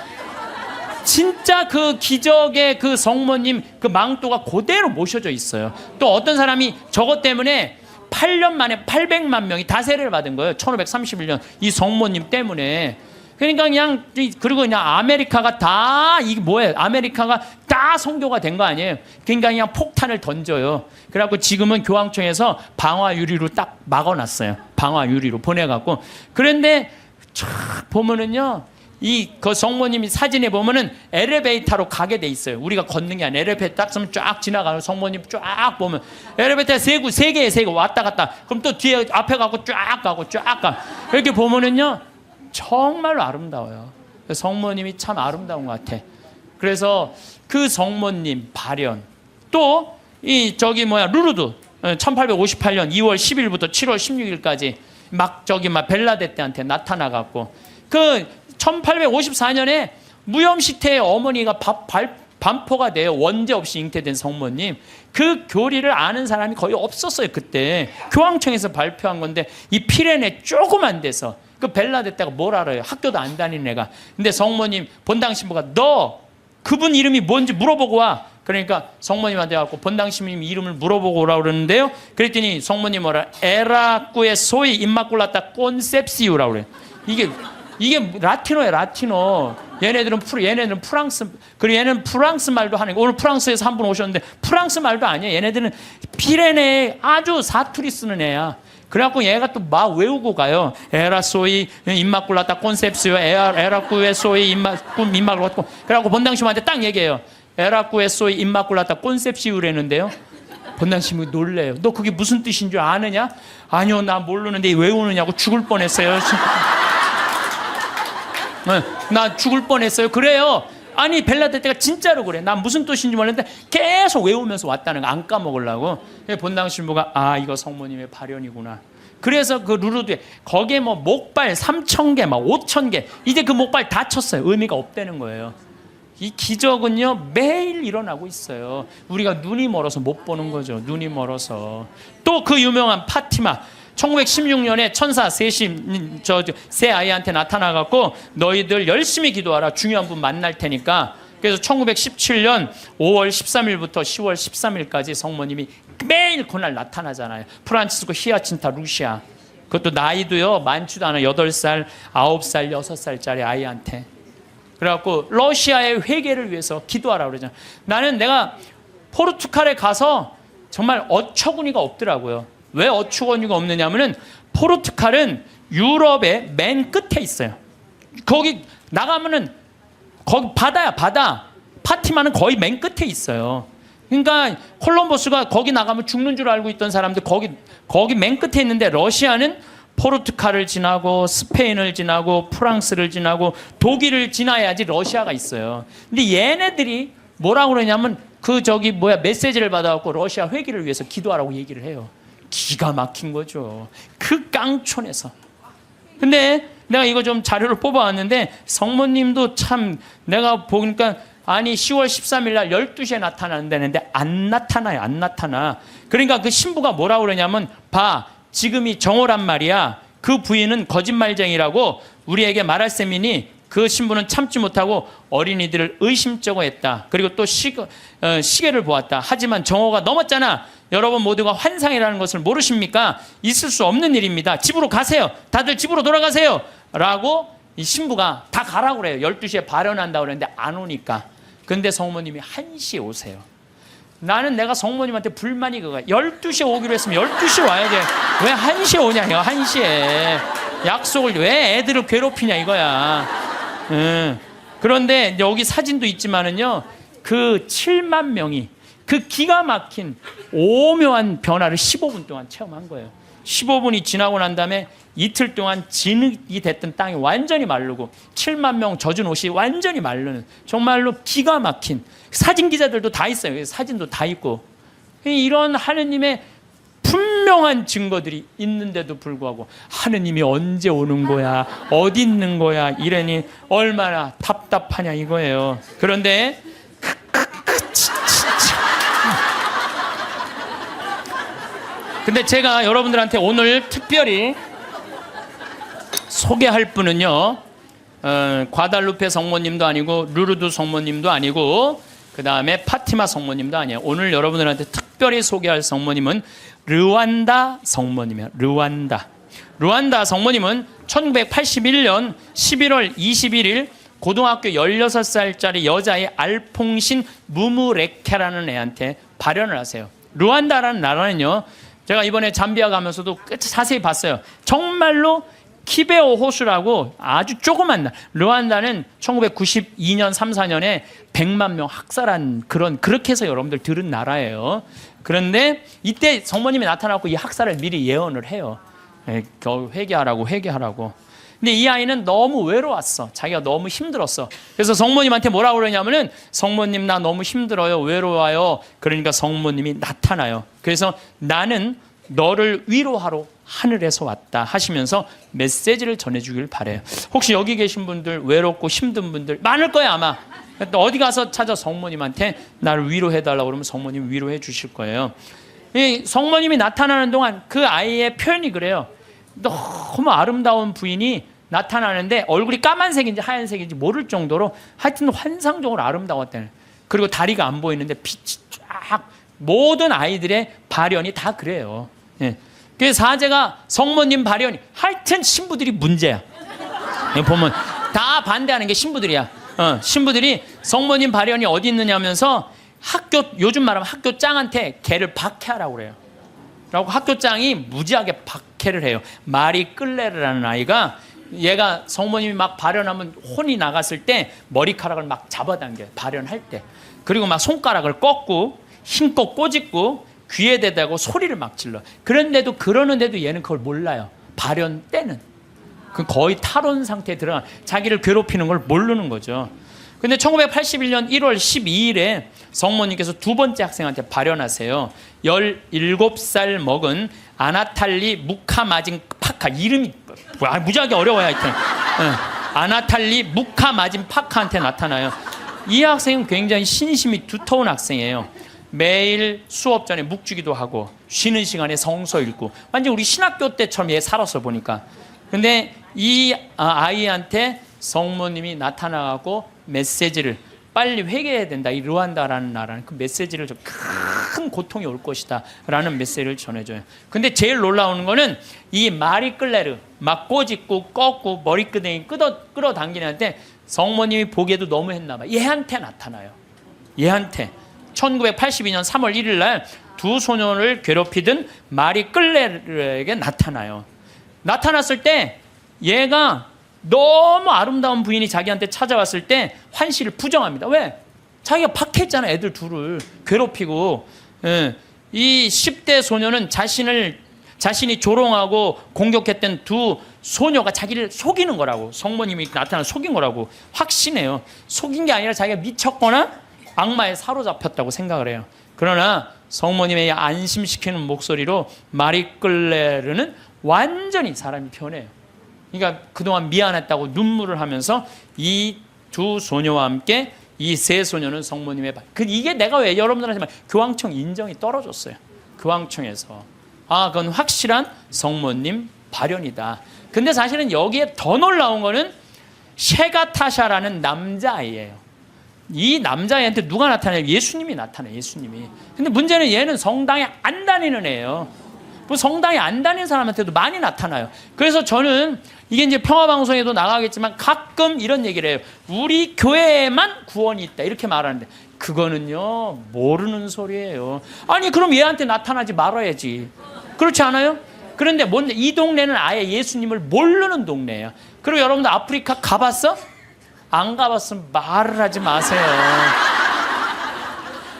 진짜 그 기적의 그 성모님 그 망토가 그대로 모셔져 있어요. 또 어떤 사람이 저것 때문에 8년 만에 800만 명이 다 세례를 받은 거예요. 1531년 이 성모님 때문에. 그러니까 그리고 그냥 아메리카가 다, 이게 뭐예요? 아메리카가 다 선교가 된 거 아니에요? 그러니까 그냥 폭탄을 던져요. 그래갖고 지금은 교황청에서 방화 유리로 딱 막아놨어요. 방화 유리로 보내갖고. 그런데 쫙 보면은요, 그 성모님이 사진에 보면은 엘리베이터로 가게 돼 있어요. 우리가 걷는 게 아니라 엘리베이터 딱 쓰면 쫙 지나가요. 성모님 쫙 보면 엘리베이터 세 개에 세 개 왔다 갔다. 그럼 또 뒤에 앞에 가고 쫙 가. 이렇게 보면은요 정말로 아름다워요. 성모님이 참 아름다운 것 같아. 그래서 그 성모님 발현, 또 루르드 1858년 2월 10일부터 7월 16일까지 막 벨라데떼한테 나타나갖고 1854년에 무염시태의 어머니가 반포가 돼요. 원죄 없이 잉태된 성모님. 그 교리를 아는 사람이 거의 없었어요. 그때 교황청에서 발표한 건데, 이 피레네 조그만 데서 그 벨라데떼가 뭘 알아요? 학교도 안 다니는 애가. 근데 성모님 본당 신부가 너 그분 이름이 뭔지 물어보고 와. 그러니까 성모님한테 가고 본당 신부님 이름을 물어보고 오라고 그러는데요. 그랬더니 성모님 뭐라? 에라꾸의 소이 임마꿀라타 콘셉시우라고 그래요. 이게 라틴어예요, 라틴어. 얘네들은 프랑스, 그리고 얘는 프랑스 말도 하는 거. 오늘 프랑스에서 한 분 오셨는데 프랑스 말도 아니에요. 얘네들은 피레네 아주 사투리 쓰는 애야. 그래갖고 얘가 또 막 외우고 가요. 에라소이 임마꿀라타 콘셉시오, 에라꾸에소이 임마꿀라타. 그래갖고 본당신부한테 딱 얘기해요. 에라꾸에소이 임마꿀라타 콘셉시오라는데요. 본당신부 놀래요. 너 그게 무슨 뜻인 줄 아느냐? 아니요, 나 모르는데 왜 외우느냐고 죽을 뻔했어요. 나 죽을 뻔했어요. 그래요. 아니 벨라데떼가 진짜로 그래. 난 무슨 뜻인지 몰랐는데 계속 외우면서 왔다는 거 안 까먹으려고. 본당 신부가 이거 성모님의 발현이구나. 그래서 그 루르드에 거기에 목발 3,000개, 5,000개, 이제 그 목발 다 쳤어요. 의미가 없다는 거예요. 이 기적은요 매일 일어나고 있어요. 우리가 눈이 멀어서 못 보는 거죠. 눈이 멀어서. 또 그 유명한 파티마, 1916년에 천사 셋이 세 아이한테 나타나갖고 너희들 열심히 기도하라, 중요한 분 만날 테니까. 그래서 1917년 5월 13일부터 10월 13일까지 성모님이 매일 그날 나타나잖아요. 프란치스코 히아친타 루시아, 그것도 나이도요 많지도 않아. 8살, 9살, 6살짜리 아이한테. 그래갖고 러시아의 회개를 위해서 기도하라고 그러잖아. 나는 내가 포르투갈에 가서 정말 어처구니가 없더라고요. 왜 어처구니가 없느냐면은 포르투갈은 유럽의 맨 끝에 있어요. 거기 나가면은 거기 바다야, 바다. 파티마는 거의 맨 끝에 있어요. 그러니까 콜럼버스가 거기 나가면 죽는 줄 알고 있던 사람들 거기 맨 끝에 있는데, 러시아는 포르투갈을 지나고 스페인을 지나고 프랑스를 지나고 독일을 지나야지 러시아가 있어요. 근데 얘네들이 뭐라고 그러냐면 메시지를 받아갖고 러시아 회기를 위해서 기도하라고 얘기를 해요. 기가 막힌 거죠. 그 깡촌에서. 근데 내가 이거 좀 자료를 뽑아왔는데 성모님도 참 내가 보니까 아니 10월 13일 날 12시에 나타난다는데 안 나타나요. 안 나타나. 그러니까 그 신부가 뭐라고 그러냐면 봐, 지금이 정오란 말이야. 그 부인은 거짓말쟁이라고 우리에게 말할 셈이니 그 신부는 참지 못하고 어린이들을 의심쩍어 했다. 그리고 또 시계를 보았다. 하지만 정오가 넘었잖아. 여러분 모두가 환상이라는 것을 모르십니까? 있을 수 없는 일입니다. 집으로 가세요. 다들 집으로 돌아가세요. 라고 이 신부가 다 가라고 그래요. 12시에 발언한다고 그랬는데 안 오니까. 근데 성모님이 1시에 오세요. 나는 내가 성모님한테 불만이 그거야. 12시에 오기로 했으면 12시에 와야지. 왜 1시에 오냐, 1시에. 약속을 왜 애들을 괴롭히냐 이거야. 그런데 여기 사진도 있지만은요, 그 7만 명이 그 기가 막힌 오묘한 변화를 15분 동안 체험한 거예요. 15분이 지나고 난 다음에 이틀 동안 진흙이 됐던 땅이 완전히 마르고 7만 명 젖은 옷이 완전히 마르는 정말로 기가 막힌, 사진 기자들도 다 있어요. 사진도 다 있고. 이런 하느님의 분명한 증거들이 있는데도 불구하고 하느님이 언제 오는 거야, 어디 있는 거야 이러니 얼마나 답답하냐 이거예요. 그런데 근데 제가 여러분들한테 오늘 특별히 소개할 분은요, 과달루페 성모님도 아니고 루르드 성모님도 아니고 그 다음에 파티마 성모님도 아니에요. 오늘 여러분들한테 특별히 소개할 성모님은 르완다 성모님이에요. 르완다 성모님은 1981년 11월 21일 고등학교 16살짜리 여자의 알퐁신 무무레케라는 애한테 발현을 하세요. 르완다라는 나라는요, 제가 이번에 잠비아 가면서도 자세히 봤어요. 정말로 키베오 호수라고 아주 조그만 나라. 르완다는 1992년 3, 4년에 100만 명 학살한 그렇게 해서 여러분들 들은 나라예요. 그런데 이때 성모님이 나타나고 이 학살을 미리 예언을 해요. 회개하라고. 근데 이 아이는 너무 외로웠어. 자기가 너무 힘들었어. 그래서 성모님한테 뭐라고 그러냐면은 성모님 나 너무 힘들어요. 외로워요. 그러니까 성모님이 나타나요. 그래서 나는 너를 위로하러 하늘에서 왔다 하시면서 메시지를 전해주길 바래요. 혹시 여기 계신 분들 외롭고 힘든 분들 많을 거예요 아마. 어디 가서 찾아 성모님한테 나를 위로해달라고 그러면 성모님이 위로해 주실 거예요. 이 성모님이 나타나는 동안 그 아이의 표현이 그래요. 너무 아름다운 부인이 나타나는데 얼굴이 까만색인지 하얀색인지 모를 정도로 하여튼 환상적으로 아름다웠다는. 그리고 다리가 안 보이는데 빛이 쫙. 모든 아이들의 발현이 다 그래요. 예. 그래서 사제가 성모님 발현이 하여튼 신부들이 문제야. 보면 다 반대하는 게 신부들이야. 신부들이 성모님 발현이 어디 있느냐면서 요즘 말하면 학교 짱한테 걔를 박해하라고 그래요. 라고 학교장이 무지하게 박해를 해요. 마리 끌레르라는 아이가, 얘가 성모님이 막 발현하면 혼이 나갔을 때 머리카락을 막 잡아당겨요. 발현할 때. 그리고 막 손가락을 꺾고 힘껏 꼬집고 귀에 대다고 소리를 막 질러. 그러는데도 얘는 그걸 몰라요. 발현 때는. 그 거의 탈원 상태에 들어가 자기를 괴롭히는 걸 모르는 거죠. 근데 1981년 1월 12일에 성모님께서 두 번째 학생한테 발현하세요. 17살 먹은 아나탈리 무카마진 파카. 이름이 무지하게 어려워요. 하여튼. 아나탈리 무카마진 파카한테 나타나요. 이 학생은 굉장히 신심이 두터운 학생이에요. 매일 수업 전에 묵주기도 하고 쉬는 시간에 성서 읽고 완전 우리 신학교 때처럼 얘 살았어 보니까. 근데 이 아이한테 성모님이 나타나고 메시지를 빨리 회개해야 된다. 이 르완다라는 나라는 그 메시지를 좀 큰 고통이 올 것이다 라는 메시지를 전해줘요. 근데 제일 놀라운 거는 이 마리 끌레르 막 꼬집고 꺾고 머리끄댕이 끌어당기는 한테 성모님이 보기에도 너무 했나 봐. 얘한테 나타나요. 얘한테 1982년 3월 1일 날 두 소년을 괴롭히던 마리 끌레르에게 나타나요. 나타났을 때 얘가 너무 아름다운 부인이 자기한테 찾아왔을 때 환시를 부정합니다. 왜? 자기가 박했잖아. 애들 둘을 괴롭히고. 예. 이 10대 소녀는 자신이 조롱하고 공격했던 두 소녀가 자기를 속이는 거라고, 성모님이 나타나 속인 거라고 확신해요. 속인 게 아니라 자기가 미쳤거나 악마에 사로잡혔다고 생각을 해요. 그러나 성모님의 안심시키는 목소리로 마리 끌레르는 완전히 사람이 변해요. 그러니까 그동안 미안했다고 눈물을 하면서 이 두 소녀와 함께 이 세 소녀는 성모님의 이게 내가 왜 여러분들한테 말 교황청 인정이 떨어졌어요. 교황청에서 그건 확실한 성모님 발현이다. 근데 사실은 여기에 더 놀라운 거는 셰가타샤라는 남자아이예요. 이 남자애한테 누가 나타나요? 예수님이 나타나요. 예수님이. 근데 문제는 얘는 성당에 안 다니는 애예요. 뭐 성당에 안 다니는 사람한테도 많이 나타나요. 그래서 저는 이게 이제 평화방송에도 나가겠지만 가끔 이런 얘기를 해요. 우리 교회에만 구원이 있다 이렇게 말하는데 그거는요 모르는 소리예요. 아니 그럼 얘한테 나타나지 말아야지. 그렇지 않아요? 그런데 이 동네는 아예 예수님을 모르는 동네예요. 그리고 여러분들 아프리카 가봤어? 안 가봤으면 말을 하지 마세요.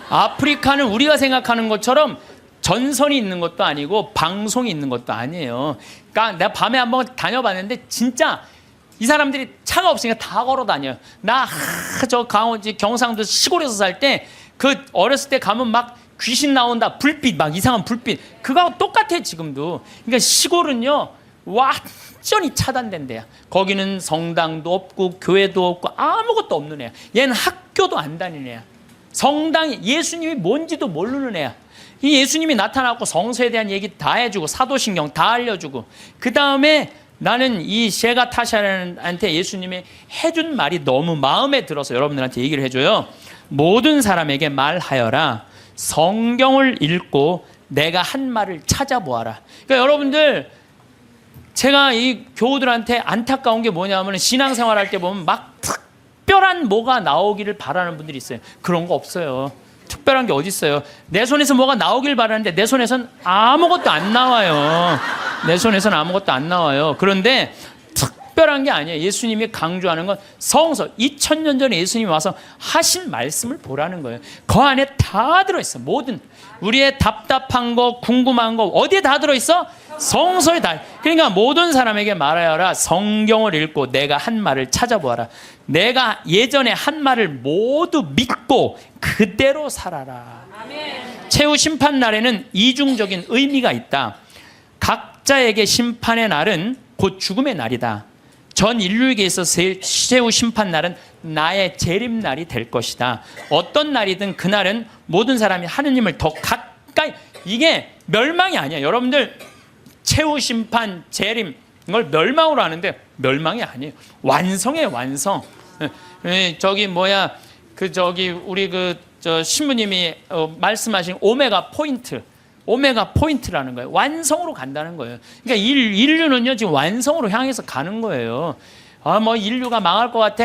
아프리카는 우리가 생각하는 것처럼 전선이 있는 것도 아니고 방송이 있는 것도 아니에요. 그러니까 내가 밤에 한번 다녀봤는데 진짜 이 사람들이 차가 없으니까 다 걸어 다녀요. 나 저 경상도 시골에서 살 때 그 어렸을 때 가면 막 귀신 나온다 불빛 막 이상한 불빛 그거하고 똑같아 지금도. 그러니까 시골은요 완전히 차단된 데야. 거기는 성당도 없고 교회도 없고 아무것도 없는 애야. 얘는 학교도 안 다니는 애야. 성당이 예수님이 뭔지도 모르는 애야. 이 예수님이 나타나고 성서에 대한 얘기 다 해주고 사도신경 다 알려주고 그 다음에 나는 이 셰가타샤한테 예수님이 해준 말이 너무 마음에 들어서 여러분들한테 얘기를 해줘요. 모든 사람에게 말하여라. 성경을 읽고 내가 한 말을 찾아보아라. 그러니까 여러분들 제가 이 교우들한테 안타까운 게 뭐냐면 신앙생활 할 때 보면 막 특별한 뭐가 나오기를 바라는 분들이 있어요. 그런 거 없어요. 특별한 게 어디 있어요? 내 손에서 뭐가 나오길 바라는데 내 손에선 아무것도 안 나와요. 내 손에선 아무것도 안 나와요. 그런데 특별한 게 아니에요. 예수님이 강조하는 건 성서 2000년 전에 예수님이 와서 하신 말씀을 보라는 거예요. 그 안에 다 들어있어. 모든 우리의 답답한 거 궁금한 거 어디에 다 들어있어? 성서에 다. 그러니까 모든 사람에게 말하여라. 성경을 읽고 내가 한 말을 찾아보아라. 내가 예전에 한 말을 모두 믿고 그대로 살아라. 아멘. 최후 심판 날에는 이중적인 의미가 있다. 각자에게 심판의 날은 곧 죽음의 날이다. 전 인류에게 있어서 최후 심판 날은 나의 재림날이 될 것이다. 어떤 날이든 그날은 모든 사람이 하느님을 더 가까이. 이게 멸망이 아니야. 여러분들 최후 심판, 재림 이걸 멸망으로 하는데 멸망이 아니에요. 완성이에요. 완성. 우리 신부님이 말씀하신 오메가 포인트라는 거예요. 완성으로 간다는 거예요. 그러니까 인류는요 지금 완성으로 향해서 가는 거예요. 인류가 망할 것 같아.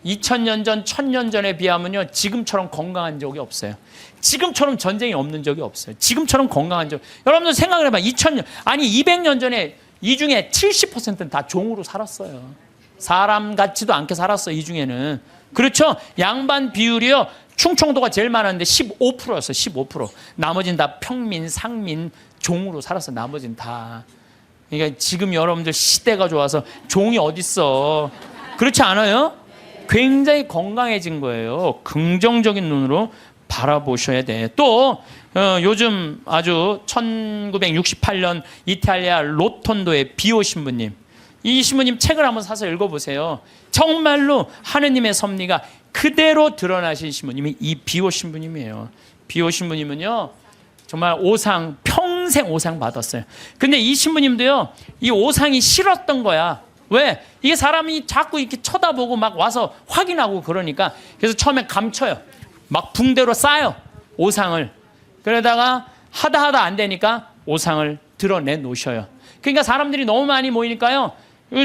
2000년 전, 1000년 전에 비하면요 지금처럼 건강한 적이 없어요. 지금처럼 전쟁이 없는 적이 없어요. 지금처럼 건강한 적. 여러분들 생각을 해봐. 200년 전에 이 중에 70%는 다 종으로 살았어요. 사람 같지도 않게 살았어. 이 중에는. 그렇죠? 양반 비율이요. 충청도가 제일 많았는데 15%였어. 15%. 나머지는 다 평민, 상민, 종으로 살았어. 나머지는 다. 그러니까 지금 여러분들 시대가 좋아서 종이 어딨어. 그렇지 않아요? 굉장히 건강해진 거예요. 긍정적인 눈으로 바라보셔야 돼. 또 요즘 아주 1968년 이탈리아 로톤도의 비오 신부님. 이 신부님 책을 한번 사서 읽어보세요. 정말로 하느님의 섭리가 그대로 드러나신 신부님이 이 비오 신부님이에요. 비오 신부님은요 정말 오상, 평생 오상 받았어요. 근데 이 신부님도요 이 오상이 싫었던 거야. 왜? 이게 사람이 자꾸 이렇게 쳐다보고 막 와서 확인하고 그러니까. 그래서 처음에 감춰요. 막 붕대로 싸요 오상을. 그러다가 하다 안 되니까 오상을 드러내 놓으셔요. 그러니까 사람들이 너무 많이 모이니까요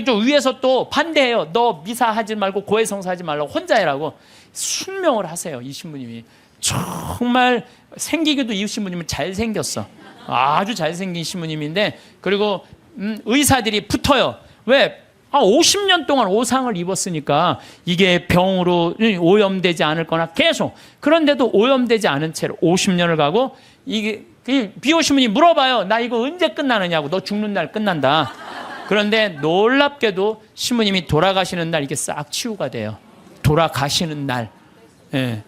또 위에서 또 반대해요. 너 미사하지 말고 고해성사하지 말라고 혼자 해라고 순명을 하세요. 이 신부님이 정말 생기기도 이 신부님은 잘생겼어. 아주 잘생긴 신부님인데, 그리고 의사들이 붙어요. 왜? 50년 동안 오상을 입었으니까 이게 병으로 오염되지 않을 거나 계속. 그런데도 오염되지 않은 채로 50년을 가고, 이게 비오 신부님이 물어봐요. 나 이거 언제 끝나느냐고. 너 죽는 날 끝난다. 그런데 놀랍게도 신부님이 돌아가시는 날 이게 싹 치유가 돼요. 돌아가시는 날. 예.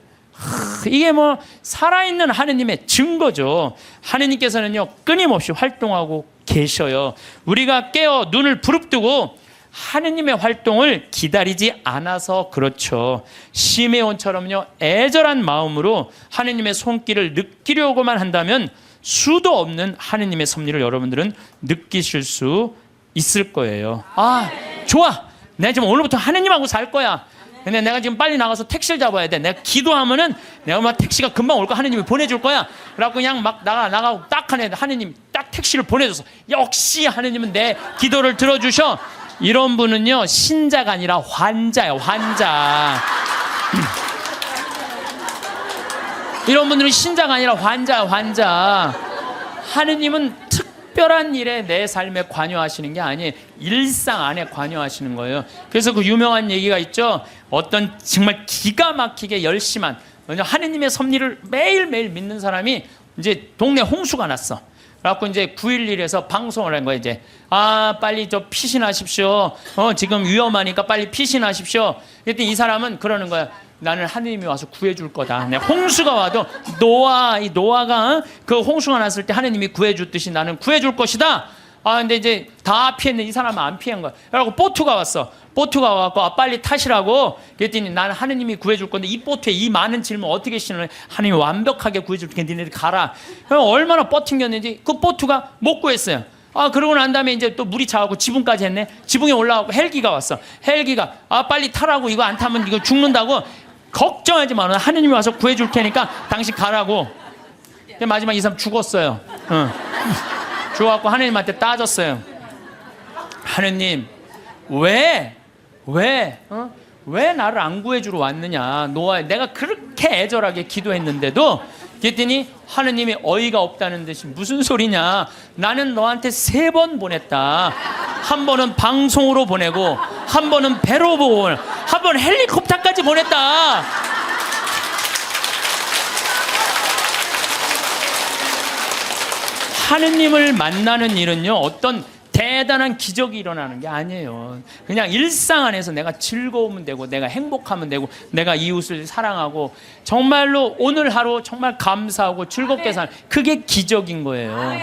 이게 뭐 살아있는 하느님의 증거죠. 하느님께서는요 끊임없이 활동하고 계셔요. 우리가 깨어 눈을 부릅뜨고 하느님의 활동을 기다리지 않아서 그렇죠. 시메온처럼요 애절한 마음으로 하느님의 손길을 느끼려고만 한다면 수도 없는 하느님의 섭리를 여러분들은 느끼실 수 있을 거예요. 아 좋아, 내가 지금 오늘부터 하느님하고 살 거야. 근데 내가 지금 빨리 나가서 택시를 잡아야 돼. 내가 기도하면은 내가 막 택시가 금방 올 거야. 하느님이 보내줄 거야. 그래갖고 그냥 막 나가고 딱 하느님 딱 택시를 보내줘서 역시 하느님은 내 기도를 들어주셔. 이런 분은요 신자가 아니라 환자예요. 환자. 이런 분들은 신자가 아니라 환자야. 환자. 하느님은 특별한 일에 내 삶에 관여하시는 게 아니에요. 일상 안에 관여하시는 거예요. 그래서 그 유명한 얘기가 있죠. 어떤 정말 기가 막히게 열심한 하느님의 섭리를 매일매일 믿는 사람이 이제 동네 홍수가 났어. 그래갖고 이제 911에서 방송을 한 거예요. 이제 빨리 저 피신하십시오. 지금 위험하니까 빨리 피신하십시오. 그랬더니 이 사람은 그러는 거야. 나는 하느님이 와서 구해줄 거다. 홍수가 와도 노아가 그 홍수가 났을 때 하느님이 구해줬듯이 나는 구해줄 것이다. 근데 이제 다 피했는데 이 사람은 안 피한 거야. 그래갖고 보트가 왔어. 보트가 와갖고 빨리 타시라고. 그랬더니 나는 하느님이 구해줄 건데 이 보트에 이 많은 질문 어떻게 신을 하느님이 완벽하게 구해줄 테니까 니네들 가라. 그럼 얼마나 버팅겼는지 그 보트가 못 구했어요. 그러고 난 다음에 이제 또 물이 차고 지붕까지 했네. 지붕에 올라가고 헬기가 왔어. 헬기가 빨리 타라고. 이거 안 타면 이거 죽는다고. 걱정하지 마. 하느님이 와서 구해줄 테니까 당신 가라고. 마지막 이 사람 죽었어요. 죽어갖고 하느님한테 따졌어요. 하느님 왜 나를 안 구해주러 왔느냐. 노아, 내가 그렇게 애절하게 기도했는데도. 그랬더니 하느님이 어이가 없다는 듯이 무슨 소리냐. 나는 너한테 3번 보냈다. 한 번은 방송으로 보내고, 한 번은 배로 보고, 한 번 헬리콥터까지 보냈다. 하느님을 만나는 일은요 어떤 대단한 기적이 일어나는 게 아니에요. 그냥 일상 안에서 내가 즐거우면 되고, 내가 행복하면 되고, 내가 이웃을 사랑하고, 정말로 오늘 하루 정말 감사하고 즐겁게 사는, 그게 기적인 거예요.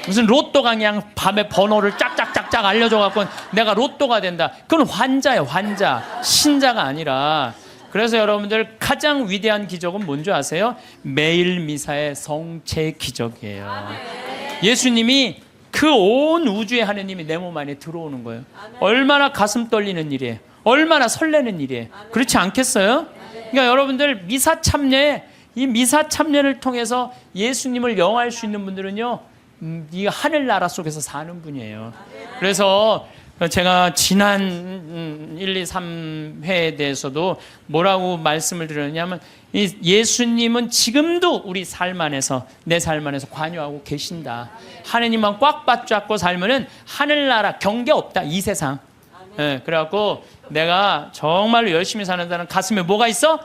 무슨 로또가 그냥 밤에 번호를 짝짝짝짝 알려줘갖고 내가 로또가 된다. 그건 환자예요. 환자. 신자가 아니라. 그래서 여러분들 가장 위대한 기적은 뭔지 아세요? 매일 미사의 성체 기적이에요. 예수님이 그 온 우주의 하느님이 내 몸 안에 들어오는 거예요. 얼마나 가슴 떨리는 일이에요. 얼마나 설레는 일이에요. 그렇지 않겠어요? 그러니까 여러분들 미사 참여에, 이 미사 참여를 통해서 예수님을 영화할 수 있는 분들은요 이 하늘나라 속에서 사는 분이에요. 그래서 제가 지난 1, 2, 3회에 대해서도 뭐라고 말씀을 드렸냐면, 이 예수님은 지금도 우리 삶 안에서, 내 삶 안에서 관여하고 계신다. 하느님만 꽉 붙잡고 살면은 하늘나라 경계 없다. 이 세상. 그래갖고 내가 정말로 열심히 사는다는 가슴에 뭐가 있어?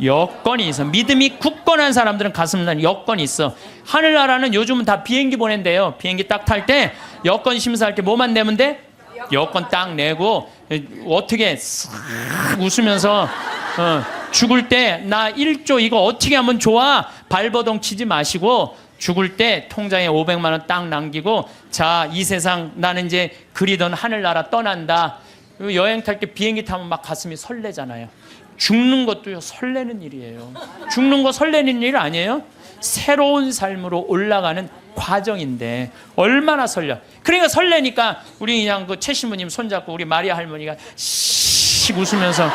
여건이 있어. 믿음이 굳건한 사람들은 가슴에 여건이 있어. 하늘나라는 요즘은 다 비행기 보낸대요. 비행기 딱 탈 때 여건 심사할 때 뭐만 내면 돼? 여건 딱 내고, 어떻게 싹 웃으면서 죽을 때 나 1조 이거 어떻게 하면 좋아? 발버둥 치지 마시고 죽을 때 통장에 500만 원 딱 남기고, 자, 이 세상 나는 이제 그리던 하늘나라 떠난다. 여행 탈 때 비행기 타면 막 가슴이 설레잖아요. 죽는 것도요, 설레는 일이에요. 죽는 거 설레는 일 아니에요? 새로운 삶으로 올라가는 과정인데 얼마나 설레. 그러니까 설레니까 우리 그냥 그 최 신부님 손잡고 우리 마리아 할머니가 씩 웃으면서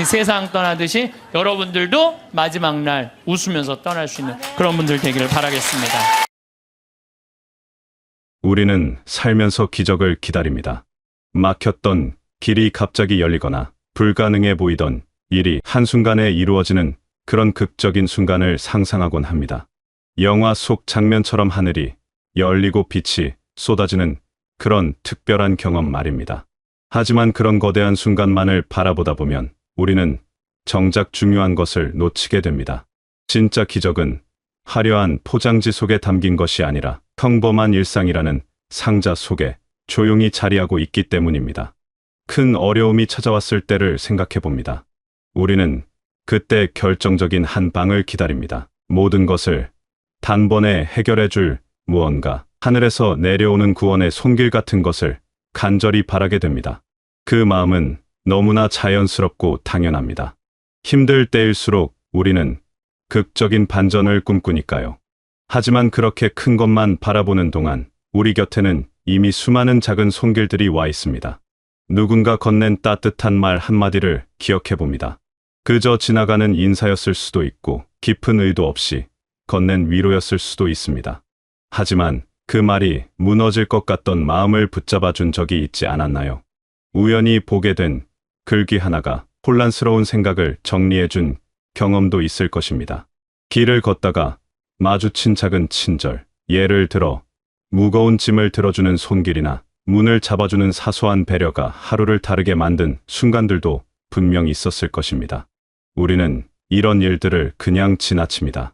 세상 떠나듯이 여러분들도 마지막 날 웃으면서 떠날 수 있는 그런 분들 되기를 바라겠습니다. 우리는 살면서 기적을 기다립니다. 막혔던 길이 갑자기 열리거나 불가능해 보이던 일이 한순간에 이루어지는 그런 극적인 순간을 상상하곤 합니다. 영화 속 장면처럼 하늘이 열리고 빛이 쏟아지는 그런 특별한 경험 말입니다. 하지만 그런 거대한 순간만을 바라보다 보면 우리는 정작 중요한 것을 놓치게 됩니다. 진짜 기적은 화려한 포장지 속에 담긴 것이 아니라 평범한 일상이라는 상자 속에 조용히 자리하고 있기 때문입니다. 큰 어려움이 찾아왔을 때를 생각해 봅니다. 우리는 그때 결정적인 한 방을 기다립니다. 모든 것을 단번에 해결해 줄 무언가, 하늘에서 내려오는 구원의 손길 같은 것을 간절히 바라게 됩니다. 그 마음은 너무나 자연스럽고 당연합니다. 힘들 때일수록 우리는 극적인 반전을 꿈꾸니까요. 하지만 그렇게 큰 것만 바라보는 동안 우리 곁에는 이미 수많은 작은 손길들이 와 있습니다. 누군가 건넨 따뜻한 말 한마디를 기억해 봅니다. 그저 지나가는 인사였을 수도 있고 깊은 의도 없이 건넨 위로였을 수도 있습니다. 하지만 그 말이 무너질 것 같던 마음을 붙잡아 준 적이 있지 않았나요? 우연히 보게 된 글귀 하나가 혼란스러운 생각을 정리해 준 경험도 있을 것입니다. 길을 걷다가 마주친 작은 친절, 예를 들어 무거운 짐을 들어주는 손길이나 문을 잡아주는 사소한 배려가 하루를 다르게 만든 순간들도 분명 있었을 것입니다. 우리는 이런 일들을 그냥 지나칩니다.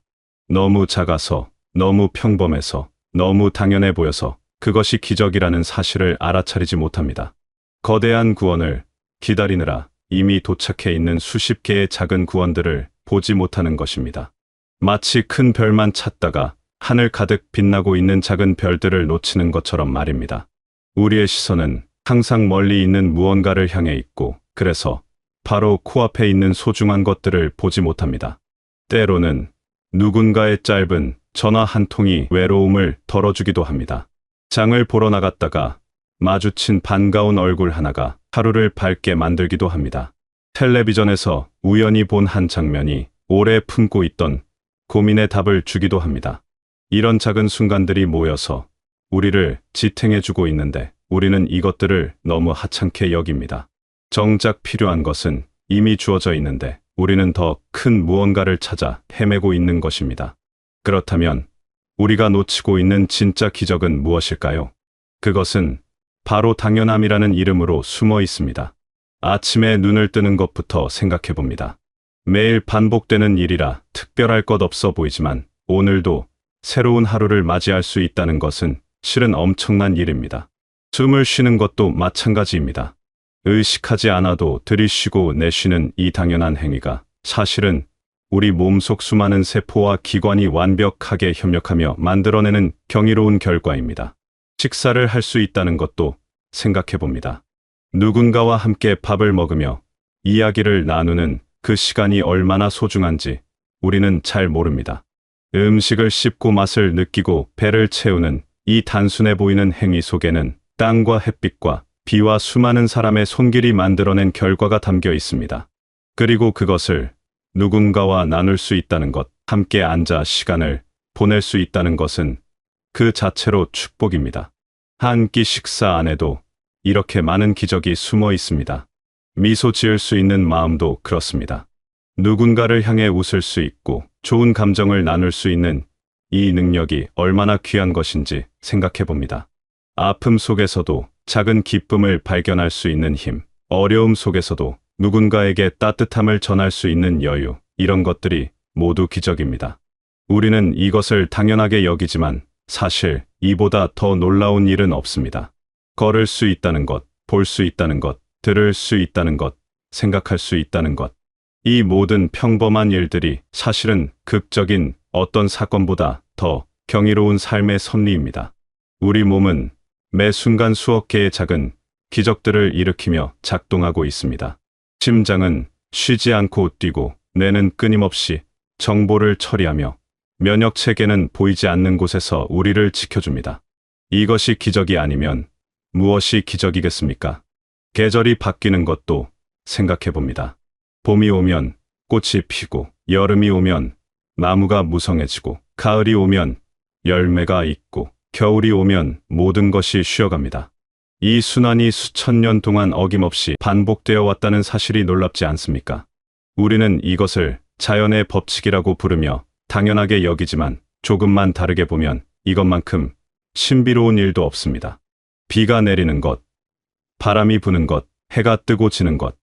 너무 작아서, 너무 평범해서, 너무 당연해 보여서 그것이 기적이라는 사실을 알아차리지 못합니다. 거대한 구원을 기다리느라 이미 도착해 있는 수십 개의 작은 구원들을 보지 못하는 것입니다. 마치 큰 별만 찾다가 하늘 가득 빛나고 있는 작은 별들을 놓치는 것처럼 말입니다. 우리의 시선은 항상 멀리 있는 무언가를 향해 있고, 그래서 바로 코앞에 있는 소중한 것들을 보지 못합니다. 때로는 누군가의 짧은 전화 한 통이 외로움을 덜어주기도 합니다. 장을 보러 나갔다가 마주친 반가운 얼굴 하나가 하루를 밝게 만들기도 합니다. 텔레비전에서 우연히 본 한 장면이 오래 품고 있던 고민의 답을 주기도 합니다. 이런 작은 순간들이 모여서 우리를 지탱해주고 있는데 우리는 이것들을 너무 하찮게 여깁니다. 정작 필요한 것은 이미 주어져 있는데 우리는 더 큰 무언가를 찾아 헤매고 있는 것입니다. 그렇다면 우리가 놓치고 있는 진짜 기적은 무엇일까요? 그것은 바로 당연함이라는 이름으로 숨어 있습니다. 아침에 눈을 뜨는 것부터 생각해 봅니다. 매일 반복되는 일이라 특별할 것 없어 보이지만 오늘도 새로운 하루를 맞이할 수 있다는 것은 실은 엄청난 일입니다. 숨을 쉬는 것도 마찬가지입니다. 의식하지 않아도 들이쉬고 내쉬는 이 당연한 행위가 사실은 우리 몸속 수많은 세포와 기관이 완벽하게 협력하며 만들어내는 경이로운 결과입니다. 식사를 할 수 있다는 것도 생각해 봅니다. 누군가와 함께 밥을 먹으며 이야기를 나누는 그 시간이 얼마나 소중한지 우리는 잘 모릅니다. 음식을 씹고 맛을 느끼고 배를 채우는 이 단순해 보이는 행위 속에는 땅과 햇빛과 비와 수많은 사람의 손길이 만들어낸 결과가 담겨 있습니다. 그리고 그것을 누군가와 나눌 수 있다는 것, 함께 앉아 시간을 보낼 수 있다는 것은 그 자체로 축복입니다. 한 끼 식사 안에도 이렇게 많은 기적이 숨어 있습니다. 미소 지을 수 있는 마음도 그렇습니다. 누군가를 향해 웃을 수 있고 좋은 감정을 나눌 수 있는 이 능력이 얼마나 귀한 것인지 생각해 봅니다. 아픔 속에서도 작은 기쁨을 발견할 수 있는 힘, 어려움 속에서도 누군가에게 따뜻함을 전할 수 있는 여유, 이런 것들이 모두 기적입니다. 우리는 이것을 당연하게 여기지만 사실 이보다 더 놀라운 일은 없습니다. 걸을 수 있다는 것, 볼 수 있다는 것, 들을 수 있다는 것, 생각할 수 있다는 것. 이 모든 평범한 일들이 사실은 극적인 어떤 사건보다 더 경이로운 삶의 섭리입니다. 우리 몸은 매 순간 수억 개의 작은 기적들을 일으키며 작동하고 있습니다. 심장은 쉬지 않고 뛰고 뇌는 끊임없이 정보를 처리하며 면역 체계는 보이지 않는 곳에서 우리를 지켜줍니다. 이것이 기적이 아니면 무엇이 기적이겠습니까? 계절이 바뀌는 것도 생각해 봅니다. 봄이 오면 꽃이 피고, 여름이 오면 나무가 무성해지고, 가을이 오면 열매가 익고, 겨울이 오면 모든 것이 쉬어갑니다. 이 순환이 수천 년 동안 어김없이 반복되어 왔다는 사실이 놀랍지 않습니까? 우리는 이것을 자연의 법칙이라고 부르며 당연하게 여기지만 조금만 다르게 보면 이것만큼 신비로운 일도 없습니다. 비가 내리는 것, 바람이 부는 것, 해가 뜨고 지는 것,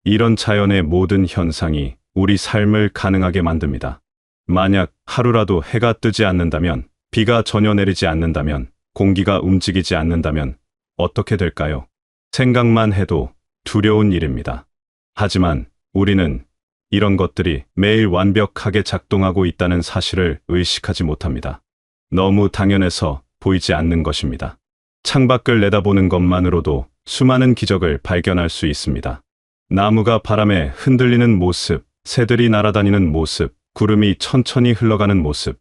이런 자연의 모든 현상이 우리 삶을 가능하게 만듭니다. 만약 하루라도 해가 뜨지 않는다면, 비가 전혀 내리지 않는다면, 공기가 움직이지 않는다면 어떻게 될까요? 생각만 해도 두려운 일입니다. 하지만 우리는 이런 것들이 매일 완벽하게 작동하고 있다는 사실을 의식하지 못합니다. 너무 당연해서 보이지 않는 것입니다. 창밖을 내다보는 것만으로도 수많은 기적을 발견할 수 있습니다. 나무가 바람에 흔들리는 모습, 새들이 날아다니는 모습, 구름이 천천히 흘러가는 모습,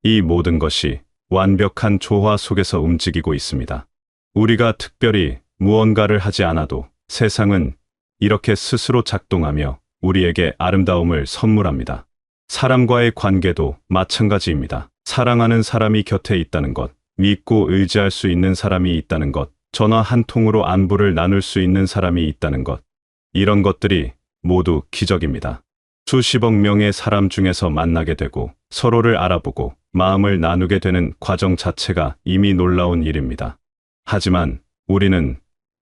이 모든 것이 완벽한 조화 속에서 움직이고 있습니다. 우리가 특별히 무언가를 하지 않아도 세상은 이렇게 스스로 작동하며 우리에게 아름다움을 선물합니다. 사람과의 관계도 마찬가지입니다. 사랑하는 사람이 곁에 있다는 것, 믿고 의지할 수 있는 사람이 있다는 것, 전화 한 통으로 안부를 나눌 수 있는 사람이 있다는 것, 이런 것들이 모두 기적입니다. 수십억 명의 사람 중에서 만나게 되고 서로를 알아보고 마음을 나누게 되는 과정 자체가 이미 놀라운 일입니다. 하지만 우리는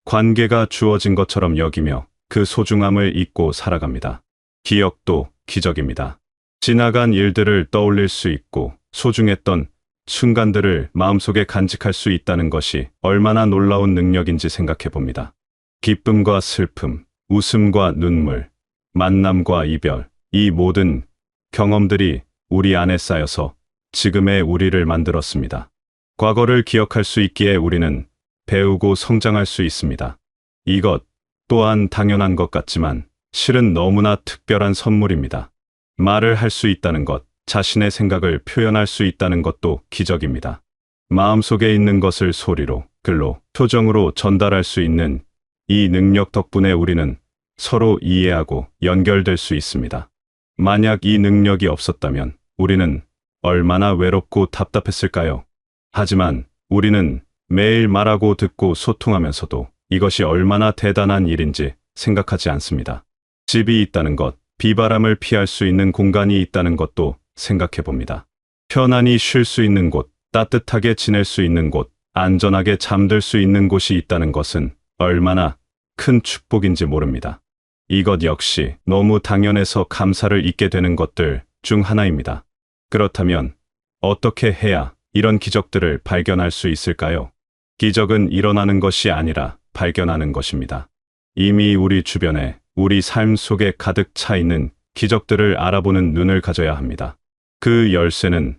관계가 주어진 것처럼 여기며 그 소중함을 잊고 살아갑니다. 기억도 기적입니다. 지나간 일들을 떠올릴 수 있고 소중했던 순간들을 마음속에 간직할 수 있다는 것이 얼마나 놀라운 능력인지 생각해 봅니다. 기쁨과 슬픔, 웃음과 눈물, 만남과 이별, 이 모든 경험들이 우리 안에 쌓여서 지금의 우리를 만들었습니다. 과거를 기억할 수 있기에 우리는 배우고 성장할 수 있습니다. 이것 또한 당연한 것 같지만 실은 너무나 특별한 선물입니다. 말을 할 수 있다는 것, 자신의 생각을 표현할 수 있다는 것도 기적입니다. 마음속에 있는 것을 소리로, 글로, 표정으로 전달할 수 있는 이 능력 덕분에 우리는 서로 이해하고 연결될 수 있습니다. 만약 이 능력이 없었다면 우리는 얼마나 외롭고 답답했을까요? 하지만 우리는 매일 말하고 듣고 소통하면서도 이것이 얼마나 대단한 일인지 생각하지 않습니다. 집이 있다는 것, 비바람을 피할 수 있는 공간이 있다는 것도 생각해 봅니다. 편안히 쉴 수 있는 곳, 따뜻하게 지낼 수 있는 곳, 안전하게 잠들 수 있는 곳이 있다는 것은 얼마나 큰 축복인지 모릅니다. 이것 역시 너무 당연해서 감사를 잊게 되는 것들 중 하나입니다. 그렇다면 어떻게 해야 이런 기적들을 발견할 수 있을까요? 기적은 일어나는 것이 아니라 발견하는 것입니다. 이미 우리 주변에 우리 삶 속에 가득 차 있는 기적들을 알아보는 눈을 가져야 합니다. 그 열쇠는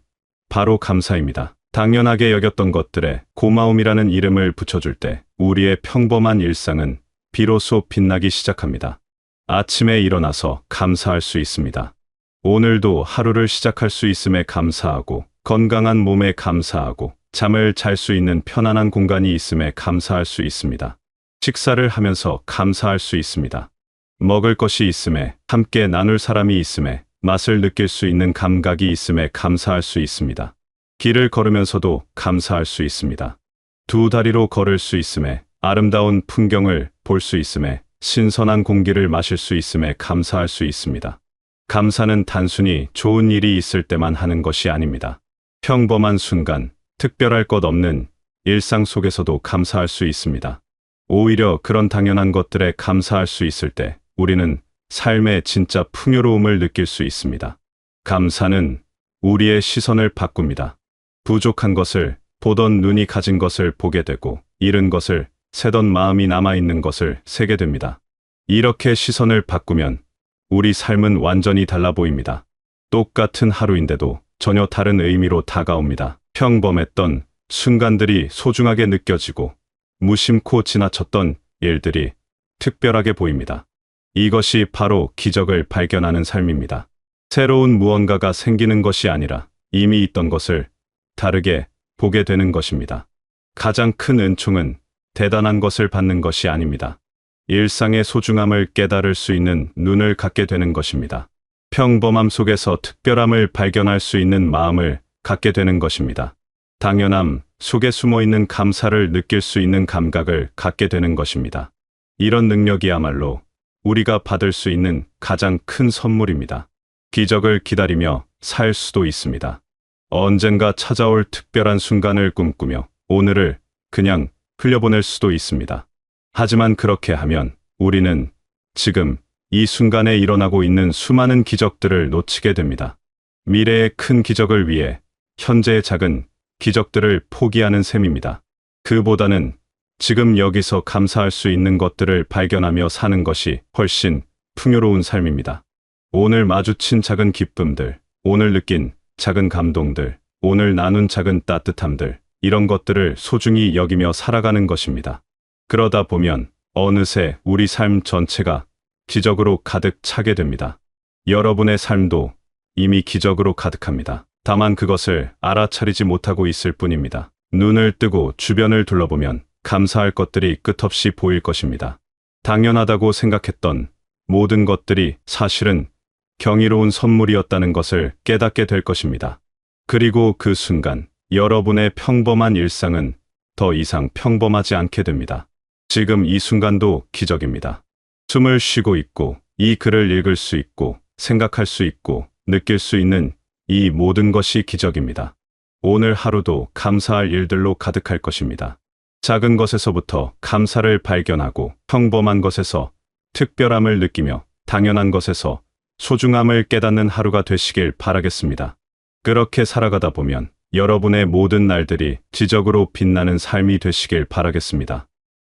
바로 감사입니다. 당연하게 여겼던 것들에 고마움이라는 이름을 붙여줄 때 우리의 평범한 일상은 비로소 빛나기 시작합니다. 아침에 일어나서 감사할 수 있습니다. 오늘도 하루를 시작할 수 있음에 감사하고, 건강한 몸에 감사하고, 잠을 잘 수 있는 편안한 공간이 있음에 감사할 수 있습니다. 식사를 하면서 감사할 수 있습니다. 먹을 것이 있음에, 함께 나눌 사람이 있음에, 맛을 느낄 수 있는 감각이 있음에 감사할 수 있습니다. 길을 걸으면서도 감사할 수 있습니다. 두 다리로 걸을 수 있음에, 아름다운 풍경을 볼 수 있음에, 신선한 공기를 마실 수 있음에 감사할 수 있습니다. 감사는 단순히 좋은 일이 있을 때만 하는 것이 아닙니다. 평범한 순간, 특별할 것 없는 일상 속에서도 감사할 수 있습니다. 오히려 그런 당연한 것들에 감사할 수 있을 때 우리는 삶의 진짜 풍요로움을 느낄 수 있습니다. 감사는 우리의 시선을 바꿉니다. 부족한 것을 보던 눈이 가진 것을 보게 되고, 잃은 것을 세던 마음이 남아있는 것을 세게 됩니다. 이렇게 시선을 바꾸면 우리 삶은 완전히 달라 보입니다. 똑같은 하루인데도 전혀 다른 의미로 다가옵니다. 평범했던 순간들이 소중하게 느껴지고, 무심코 지나쳤던 일들이 특별하게 보입니다. 이것이 바로 기적을 발견하는 삶입니다. 새로운 무언가가 생기는 것이 아니라 이미 있던 것을 다르게 보게 되는 것입니다. 가장 큰 은총은 대단한 것을 받는 것이 아닙니다. 일상의 소중함을 깨달을 수 있는 눈을 갖게 되는 것입니다. 평범함 속에서 특별함을 발견할 수 있는 마음을 갖게 되는 것입니다. 당연함 속에 숨어 있는 감사를 느낄 수 있는 감각을 갖게 되는 것입니다. 이런 능력이야말로 우리가 받을 수 있는 가장 큰 선물입니다. 기적을 기다리며 살 수도 있습니다. 언젠가 찾아올 특별한 순간을 꿈꾸며 오늘을 그냥 흘려보낼 수도 있습니다. 하지만 그렇게 하면 우리는 지금 이 순간에 일어나고 있는 수많은 기적들을 놓치게 됩니다. 미래의 큰 기적을 위해 현재의 작은 기적들을 포기하는 셈입니다. 그보다는 지금 여기서 감사할 수 있는 것들을 발견하며 사는 것이 훨씬 풍요로운 삶입니다. 오늘 마주친 작은 기쁨들, 오늘 느낀 작은 감동들, 오늘 나눈 작은 따뜻함들, 이런 것들을 소중히 여기며 살아가는 것입니다. 그러다 보면 어느새 우리 삶 전체가 기적으로 가득 차게 됩니다. 여러분의 삶도 이미 기적으로 가득합니다. 다만 그것을 알아차리지 못하고 있을 뿐입니다. 눈을 뜨고 주변을 둘러보면 감사할 것들이 끝없이 보일 것입니다. 당연하다고 생각했던 모든 것들이 사실은 경이로운 선물이었다는 것을 깨닫게 될 것입니다. 그리고 그 순간 여러분의 평범한 일상은 더 이상 평범하지 않게 됩니다. 지금 이 순간도 기적입니다. 숨을 쉬고 있고 이 글을 읽을 수 있고 생각할 수 있고 느낄 수 있는 이 모든 것이 기적입니다. 오늘 하루도 감사할 일들로 가득할 것입니다. 작은 것에서부터 감사를 발견하고 평범한 것에서 특별함을 느끼며 당연한 것에서 소중함을 깨닫는 하루가 되시길 바라겠습니다. 그렇게 살아가다 보면 여러분의 모든 날들이 기적으로 빛나는 삶이 되시길 바라겠습니다.